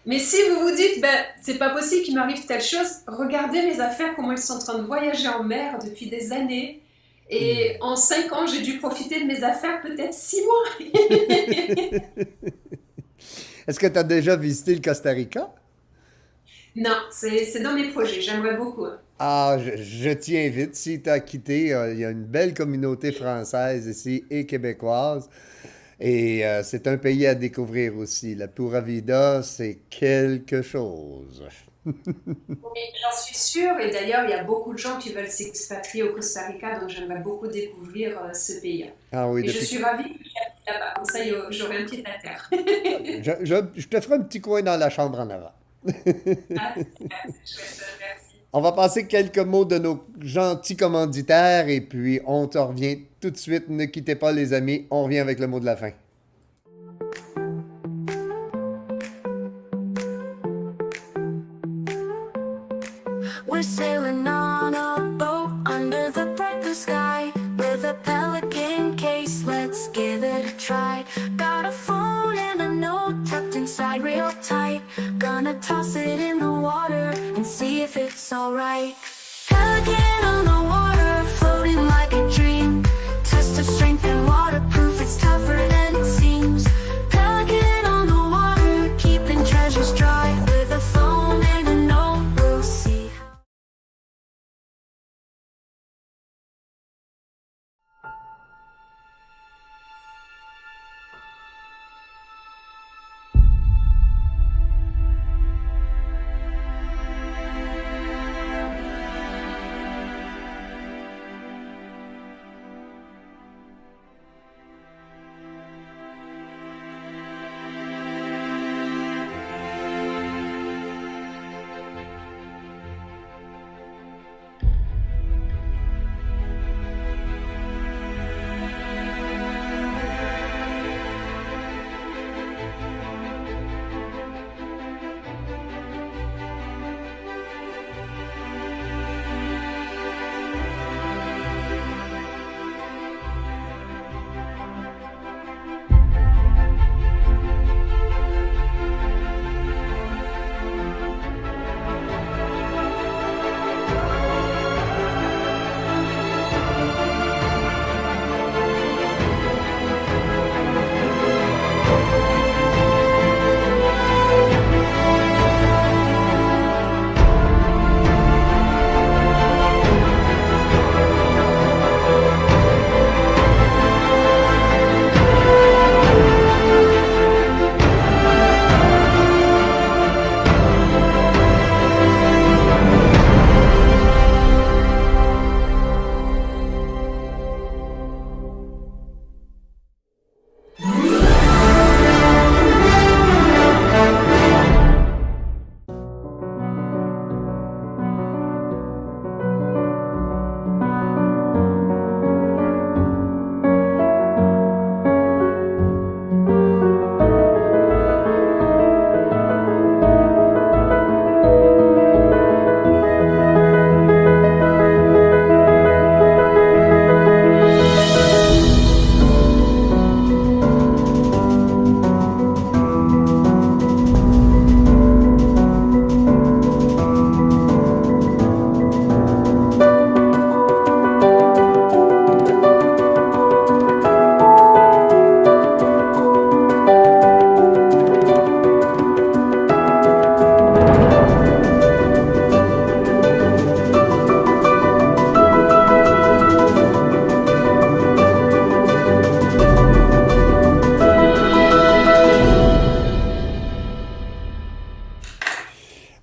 [SPEAKER 2] Mais si vous vous dites, ben, c'est pas possible qu'il m'arrive telle chose, regardez mes affaires, comment elles sont en train de voyager en mer depuis des années. Et
[SPEAKER 1] Hmm.
[SPEAKER 2] en 5 ans, j'ai dû profiter de mes affaires peut-être 6 mois.
[SPEAKER 1] Est-ce que tu as déjà visité le Costa Rica?
[SPEAKER 2] Non, c'est dans mes projets, j'aimerais beaucoup.
[SPEAKER 1] Ah, je t'y invite. Si tu as quitté, il y a une belle communauté française ici et québécoise. Et c'est un pays à découvrir aussi. La Pura Vida, c'est quelque chose.
[SPEAKER 2] Oui, j'en suis sûre, et d'ailleurs, il y a beaucoup de gens qui veulent s'expatrier au Costa Rica, donc j'aimerais beaucoup découvrir ce pays.
[SPEAKER 1] Ah oui,
[SPEAKER 2] Et je
[SPEAKER 1] depuis que...
[SPEAKER 2] suis ravie que j'habite là-bas, comme ça j'aurai un pied à terre.
[SPEAKER 1] Je te ferai un petit coin dans la chambre en avant.
[SPEAKER 2] Ah, super, c'est chouette, merci.
[SPEAKER 1] On va passer quelques mots de nos gentils commanditaires et puis on te revient tout de suite. Ne quittez pas les amis, on revient avec le mot de la fin.
[SPEAKER 3] We're sailing on a boat under the bright blue sky with a pelican case. Let's give it a try. Got a phone and a note tucked inside real tight. Gonna toss it in the water and see if it's alright. Pelican on the water, floating like a dream. Test of strength and waterproof, it's tougher than it seems. Pelican on the water, keeping treasures dry. With a phone and a note, we'll see.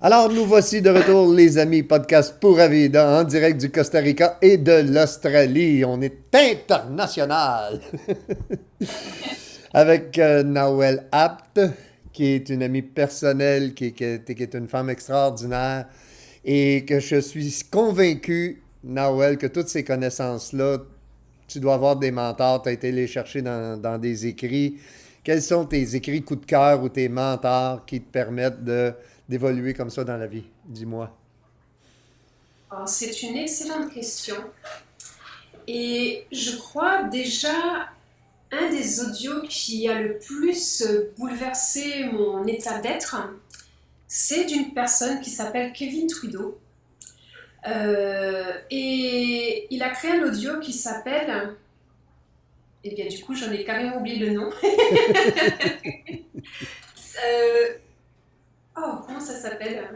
[SPEAKER 1] Alors, nous voici de retour, les amis, podcast Pura Vida, en direct du Costa Rica et de l'Australie. On est international avec Nawel Apt, qui est une amie personnelle, qui est une femme extraordinaire et que je suis convaincu, Nawel, que toutes ces connaissances-là, tu dois avoir des mentors, tu as été les chercher dans des écrits. Quels sont tes écrits coup de cœur ou tes mentors qui te permettent d'évoluer comme ça dans la vie? Dis-moi.
[SPEAKER 2] Alors, c'est une excellente question. Et je crois déjà, un des audios qui a le plus bouleversé mon état d'être, c'est d'une personne qui s'appelle Kevin Trudeau. Et il a créé un audio qui s'appelle... Eh bien, du coup, j'en ai carrément oublié le nom. Comment ça s'appelle?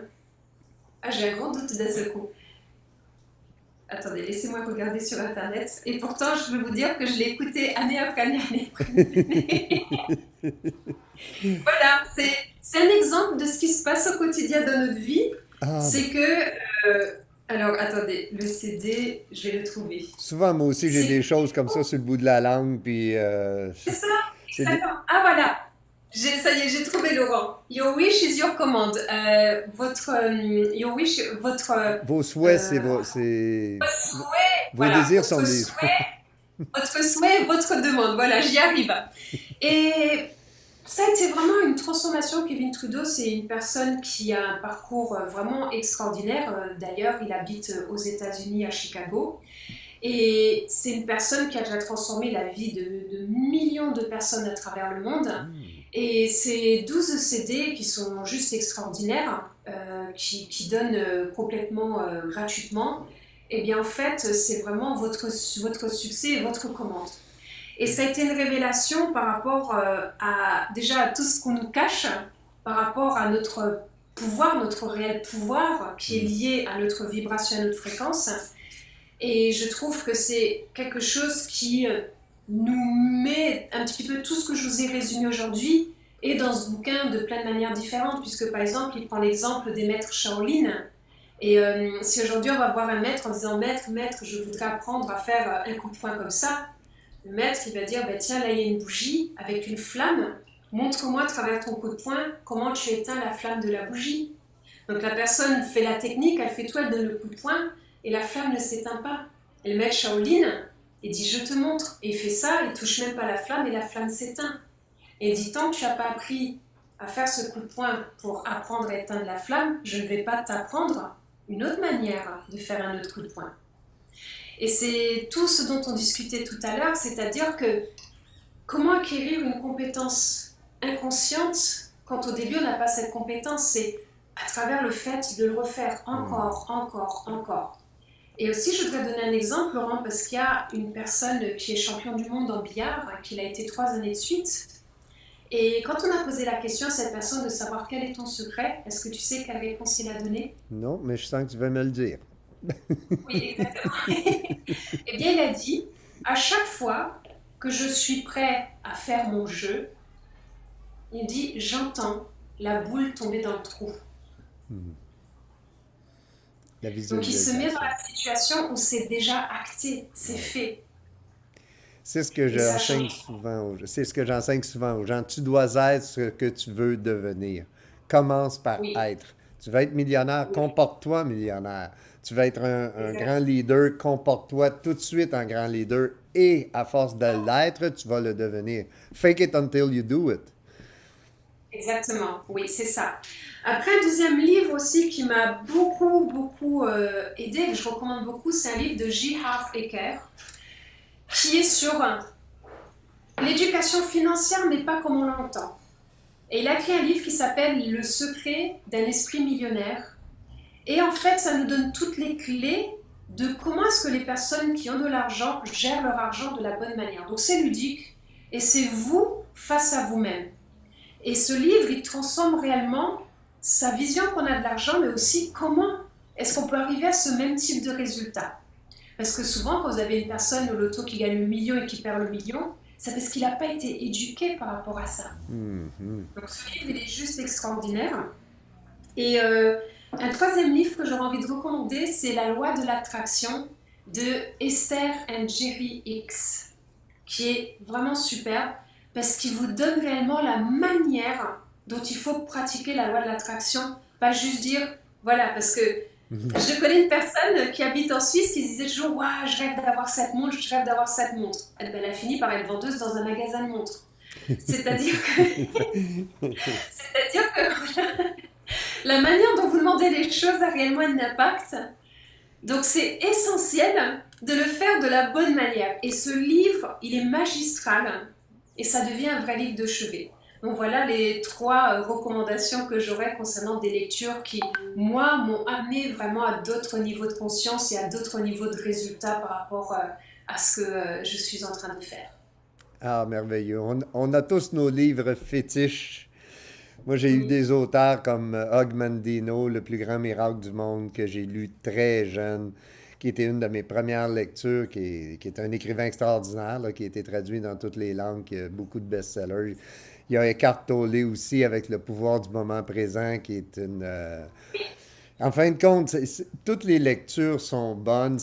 [SPEAKER 2] Ah, j'ai un grand doute d'un seul coup. Attendez, laissez-moi regarder sur Internet. Et pourtant, je peux vous dire que je l'ai écouté année après année après année. Voilà, c'est un exemple de ce qui se passe au quotidien dans notre vie.
[SPEAKER 1] Ah,
[SPEAKER 2] C'est que... alors, attendez, le CD, je vais le trouver.
[SPEAKER 1] souvent, moi aussi, j'ai
[SPEAKER 2] C'est
[SPEAKER 1] des choses comme ça sur le bout de la langue, puis
[SPEAKER 2] c'est ça,
[SPEAKER 1] c'est des-
[SPEAKER 2] exactement. Ah, voilà. Ça y est, j'ai trouvé Laurent. Your wish is your command. Your wish,
[SPEAKER 1] vos souhaits,
[SPEAKER 2] euh,
[SPEAKER 1] c'est...
[SPEAKER 2] souhait,
[SPEAKER 1] Vos
[SPEAKER 2] voilà,
[SPEAKER 1] désirs sont des...
[SPEAKER 2] votre souhait, votre demande. Voilà, j'y arrive. Et ça a été vraiment une transformation. Kevin Trudeau, c'est une personne qui a un parcours vraiment extraordinaire. D'ailleurs, il habite aux États-Unis, à Chicago. Et c'est une personne qui a déjà transformé la vie de millions de personnes à travers le monde. Et ces 12 CD qui sont juste extraordinaires, qui donnent complètement gratuitement, eh bien en fait, c'est vraiment votre succès et votre commande. Et ça a été une révélation par rapport déjà à tout ce qu'on nous cache, par rapport à notre pouvoir, notre réel pouvoir, qui est lié à notre vibration, à notre fréquence. Et je trouve que c'est quelque chose qui nous met un petit peu tout ce que je vous ai résumé aujourd'hui et dans ce bouquin de plein de manières différentes, puisque par exemple, il prend l'exemple des maîtres Shaolin. Et si aujourd'hui on va voir un maître en disant maître, je voudrais apprendre à faire un coup de poing comme ça, le maître il va dire bah, tiens, là il y a une bougie avec une flamme, montre-moi à travers ton coup de poing comment tu éteins la flamme de la bougie. Donc la personne fait la technique, elle fait tout, elle donne le coup de poing. Et la flamme ne s'éteint pas. Et le maître Shaolin, il dit je te montre. Et il fait ça, il touche même pas la flamme et la flamme s'éteint. Et il dit tant que tu n'as pas appris à faire ce coup de poing pour apprendre à éteindre la flamme, je ne vais pas t'apprendre une autre manière de faire un autre coup de poing. Et c'est tout ce dont on discutait tout à l'heure, c'est-à-dire que comment acquérir une compétence inconsciente quand au début on n'a pas cette compétence, c'est à travers le fait de le refaire encore. Et aussi, je voudrais donner un exemple, Laurent, parce qu'il y a une personne qui est champion du monde en billard, qui l'a été 3 années de suite. Et quand on a posé la question à cette personne de savoir quel est ton secret, est-ce que tu sais quelle réponse il a donnée?
[SPEAKER 1] Non, mais je sens que tu vas me le dire.
[SPEAKER 2] Oui, exactement. Eh bien, il a dit, à chaque fois que je suis prêt à faire mon jeu, il dit, j'entends la boule tomber dans le trou.
[SPEAKER 1] La
[SPEAKER 2] Donc, il se met
[SPEAKER 1] visualisation.
[SPEAKER 2] dans la situation où c'est déjà acté, c'est fait.
[SPEAKER 1] C'est ce que
[SPEAKER 2] Et ça
[SPEAKER 1] j'enseigne
[SPEAKER 2] change.
[SPEAKER 1] souvent c'est ce que j'enseigne souvent aux gens. Tu dois être ce que tu veux devenir. Commence par
[SPEAKER 2] Oui,
[SPEAKER 1] être. Tu veux être millionnaire,
[SPEAKER 2] oui,
[SPEAKER 1] comporte-toi millionnaire. Tu veux être un grand
[SPEAKER 2] exact.
[SPEAKER 1] leader, comporte-toi tout de suite en grand leader. Et à force de l'être, tu vas le devenir. Fake it until you do it.
[SPEAKER 2] Exactement, oui, c'est ça. Après, un deuxième livre aussi qui m'a beaucoup aidé, que je recommande beaucoup, c'est un livre de J. Harv Eker, qui est sur l'éducation financière, mais pas comme on l'entend. Et il a écrit un livre qui s'appelle Le secret d'un esprit millionnaire. Et en fait, ça nous donne toutes les clés de comment est-ce que les personnes qui ont de l'argent gèrent leur argent de la bonne manière. Donc c'est ludique et c'est vous face à vous-même. Et ce livre, il transforme réellement sa vision qu'on a de l'argent, mais aussi comment est-ce qu'on peut arriver à ce même type de résultat. Parce que souvent, quand vous avez une personne au loto qui gagne le million et qui perd le million, c'est parce qu'il n'a pas été éduqué par rapport à ça.
[SPEAKER 1] Mhm.
[SPEAKER 2] Donc ce livre, il est juste extraordinaire. Et un troisième livre que j'aurais envie de recommander, c'est La loi de l'attraction de Esther and Jerry Hicks, qui est vraiment superbe parce qu'il vous donne réellement la manière dont il faut pratiquer la loi de l'attraction, pas juste dire voilà, parce que je connais une personne qui habite en Suisse qui disait toujours waouh, je rêve d'avoir cette montre, je rêve d'avoir cette montre. Elle a fini par être vendeuse dans un magasin de montres. C'est-à-dire que, c'est-à-dire que la manière dont vous demandez les choses a réellement un impact. Donc c'est essentiel de le faire de la bonne manière. Et ce livre, il est magistral et ça devient un vrai livre de chevet. Donc voilà les trois recommandations que j'aurais concernant des lectures qui, moi, m'ont amené vraiment à d'autres niveaux de conscience et à d'autres niveaux de résultats par rapport à ce que je suis en train de faire.
[SPEAKER 1] Ah, merveilleux. On a tous nos livres fétiches. Moi, j'ai eu
[SPEAKER 2] Oui.
[SPEAKER 1] des auteurs comme Og Mandino, Le plus grand miracle du monde, que j'ai lu très jeune, qui était une de mes premières lectures, qui est un écrivain extraordinaire, là, qui a été traduit dans toutes les langues, qui a beaucoup de best-sellers. Il y a Eckhart Tolle aussi avec Le pouvoir du moment présent, qui est une... En fin de compte, toutes les lectures sont bonnes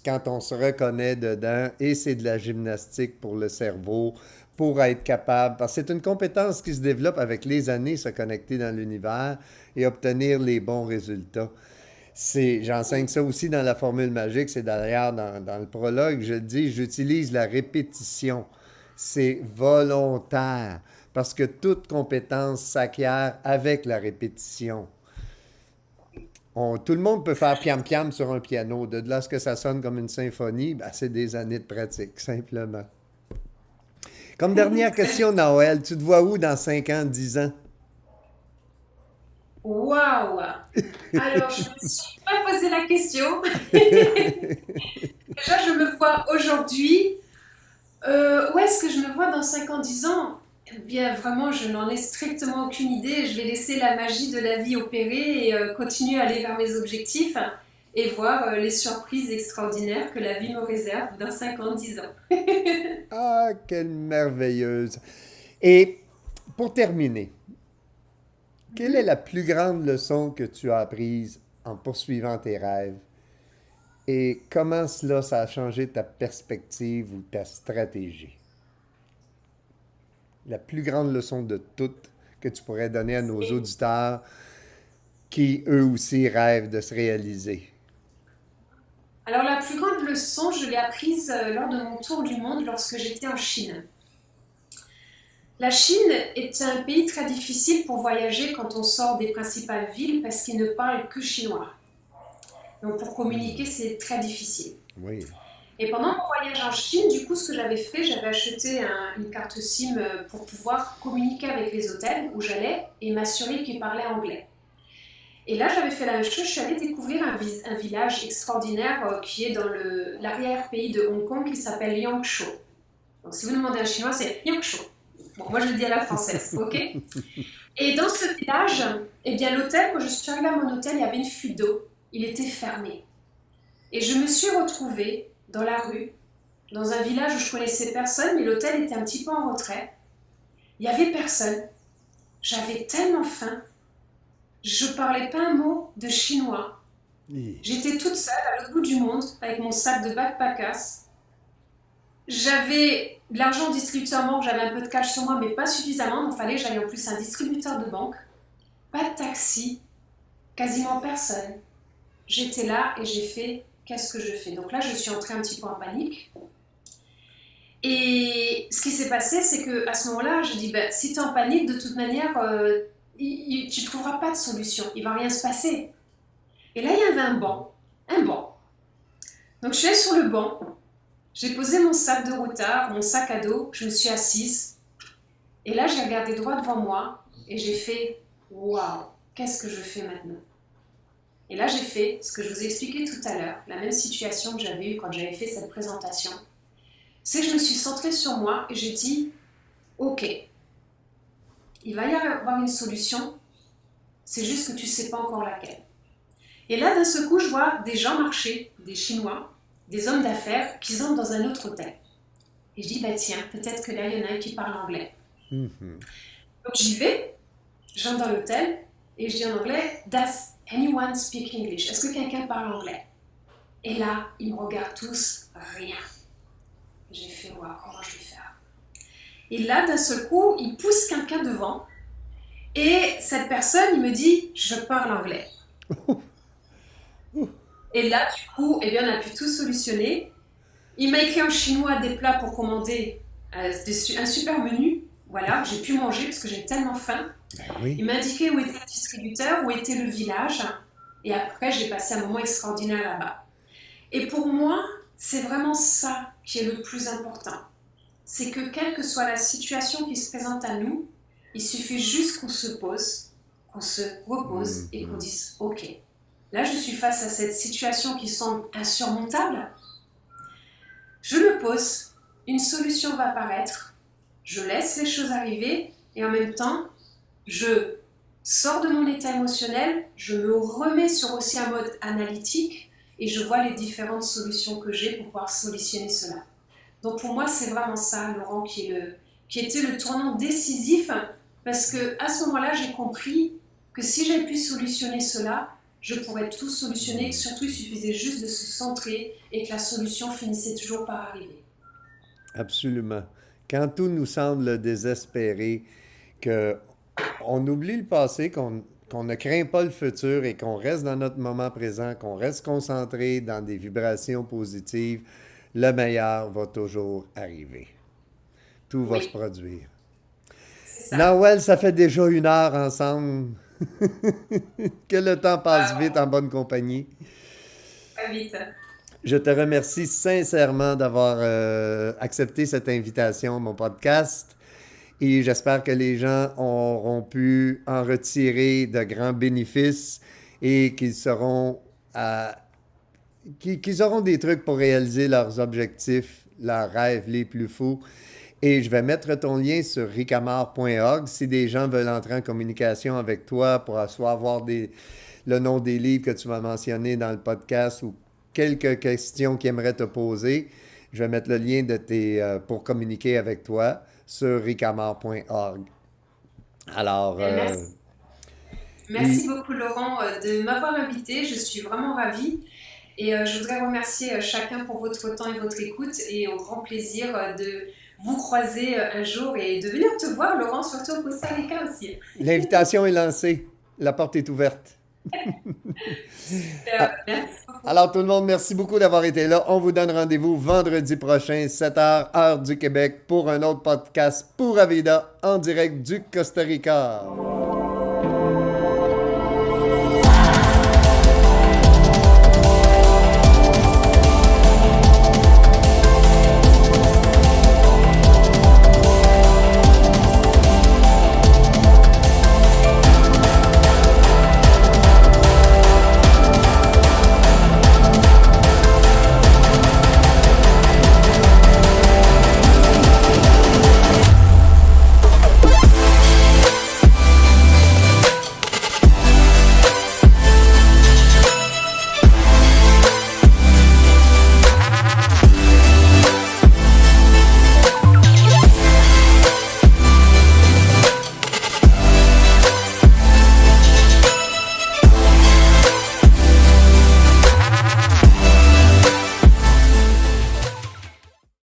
[SPEAKER 1] quand on se reconnaît dedans et c'est de la gymnastique pour le cerveau, pour être capable, parce que c'est une compétence qui se développe avec les années, se connecter dans l'univers et obtenir les bons résultats. J'enseigne ça aussi dans la formule magique, c'est d'ailleurs dans le prologue, je le dis, j'utilise la répétition. C'est volontaire, parce que toute compétence s'acquiert avec la répétition. Tout le monde peut faire piam-piam sur un piano. De là à ce que ça sonne comme une symphonie, ben, c'est des années de pratique, simplement. Comme dernière question, Noël, tu te vois où dans 5 ans, 10 ans?
[SPEAKER 2] Waouh! Alors, je ne me suis pas posé la question. Déjà, je me vois aujourd'hui. Où est-ce que je me vois dans 5 ans, 10 ans? Eh bien, vraiment, je n'en ai strictement aucune idée. Je vais laisser la magie de la vie opérer et continuer à aller vers mes objectifs et voir les surprises extraordinaires que la vie me réserve dans 5 ans, 10 ans.
[SPEAKER 1] Ah, quelle merveilleuse. Et pour terminer, quelle est la plus grande leçon que tu as apprise en poursuivant tes rêves? Et comment cela, ça a changé ta perspective ou ta stratégie? La plus grande leçon de toutes que tu pourrais donner à nos auditeurs qui, eux aussi, rêvent de se réaliser.
[SPEAKER 2] Alors, la plus grande leçon, je l'ai apprise lors de mon tour du monde lorsque j'étais en Chine. La Chine est un pays très difficile pour voyager quand on sort des principales villes parce qu'ils ne parlent que chinois. Donc pour communiquer, c'est très difficile.
[SPEAKER 1] Oui.
[SPEAKER 2] Et pendant mon voyage en Chine, du coup, ce que j'avais fait, j'avais acheté une carte SIM pour pouvoir communiquer avec les hôtels où j'allais et m'assurer qu'ils parlaient anglais. Et là, j'avais fait la même chose, je suis allée découvrir un village extraordinaire qui est dans l'arrière-pays de Hong Kong qui s'appelle Yangshuo. Donc si vous demandez un chinois, c'est Yangshuo. Bon, moi je le dis à la française, ok? Et dans ce village, eh bien l'hôtel, quand je suis arrivée à mon hôtel, il y avait une fuite d'eau. Il était fermé. Et je me suis retrouvée dans la rue, dans un village où je connaissais personne, mais l'hôtel était un petit peu en retrait. Il n'y avait personne. J'avais tellement faim. Je ne parlais pas un mot de chinois. J'étais toute seule à l'autre bout du monde avec mon sac de backpackers. J'avais de l'argent au distributeur banque, j'avais un peu de cash sur moi, mais pas suffisamment. Donc il fallait que j'aille en plus à un distributeur de banque. Pas de taxi, quasiment personne. J'étais là et j'ai fait qu'est-ce que je fais? Donc là, je suis entrée un petit peu en panique. Et ce qui s'est passé, c'est qu'à ce moment-là, je dis ben, si tu es en panique, de toute manière, tu ne trouveras pas de solution. Il ne va rien se passer. Et là, il y avait un banc. Un banc. Donc je suis allée sur le banc. J'ai posé mon sac de routard, mon sac à dos. Je me suis assise. Et là, j'ai regardé droit devant moi. Et j'ai fait waouh, qu'est-ce que je fais maintenant? Et là, j'ai fait ce que je vous ai expliqué tout à l'heure, la même situation que j'avais eue quand j'avais fait cette présentation. C'est que je me suis centrée sur moi et j'ai dit, ok, il va y avoir une solution, c'est juste que tu ne sais pas encore laquelle. Et là, d'un seul coup, je vois des gens marcher, des Chinois, des hommes d'affaires qui entrent dans un autre hôtel. Et je dis, bah tiens, peut-être que là, il y en a un qui parle anglais. Donc j'y vais, j'entre dans l'hôtel et je dis en anglais, Does anyone speak English? Est-ce que quelqu'un parle anglais? Et là, ils me regardent tous, rien. J'ai fait, waouh, comment je vais faire? Et là, d'un seul coup, il pousse quelqu'un devant et cette personne, il me dit, je parle anglais. Et là, du coup, eh bien, on a pu tout solutionner. Il m'a écrit en chinois des plats pour commander un super menu. Voilà, j'ai pu manger parce que j'ai tellement faim.
[SPEAKER 1] Oui.
[SPEAKER 2] Il m'a indiqué où était le distributeur, où était le village. Et après, j'ai passé un moment extraordinaire là-bas. Et pour moi, c'est vraiment ça qui est le plus important. C'est que quelle que soit la situation qui se présente à nous, Il suffit juste qu'on se pose, qu'on se repose et qu'on dise « Ok, là je suis face à cette situation qui semble insurmontable. Je me pose, une solution va apparaître, je laisse les choses arriver et en même temps, je sors de mon état émotionnel, je me remets sur aussi un mode analytique et je vois les différentes solutions que j'ai pour pouvoir solutionner cela. » Donc pour moi, c'est vraiment ça, Laurent, qui était le tournant décisif, parce qu'à ce moment-là, j'ai compris que si j'avais pu solutionner cela, je pourrais tout solutionner, et surtout il suffisait juste de se centrer et que la solution finissait toujours par arriver.
[SPEAKER 1] Absolument. Quand tout nous semble désespéré, qu'on oublie le passé, qu'on ne craint pas le futur et qu'on reste dans notre moment présent, qu'on reste concentré dans des vibrations positives, le meilleur va toujours arriver. Tout va se produire.
[SPEAKER 2] C'est ça.
[SPEAKER 1] Nawel, ça fait déjà 1 heure ensemble. Que le temps passe vite en bonne compagnie.
[SPEAKER 2] Très vite.
[SPEAKER 1] Je te remercie sincèrement d'avoir accepté cette invitation à mon podcast et j'espère que les gens auront pu en retirer de grands bénéfices et qu'ils auront des trucs pour réaliser leurs objectifs, leurs rêves les plus fous. Et je vais mettre ton lien sur ricamar.org si des gens veulent entrer en communication avec toi pour soit avoir le nom des livres que tu m'as mentionnés dans le podcast ou quelques questions qu'ils aimeraient te poser. Je vais mettre le lien pour communiquer avec toi sur ricamar.org. Alors...
[SPEAKER 2] Merci beaucoup, Laurent, de m'avoir invité. Je suis vraiment ravie. Et je voudrais remercier chacun pour votre temps et votre écoute et au grand plaisir de vous croiser un jour et de venir te voir, Laurent, surtout au Costa Rica aussi.
[SPEAKER 1] L'invitation est lancée. La porte est ouverte.
[SPEAKER 2] Merci.
[SPEAKER 1] Alors tout le monde, merci beaucoup d'avoir été là. On vous donne rendez-vous vendredi prochain, 7h, heure du Québec, pour un autre podcast Pura Vida en direct du Costa Rica.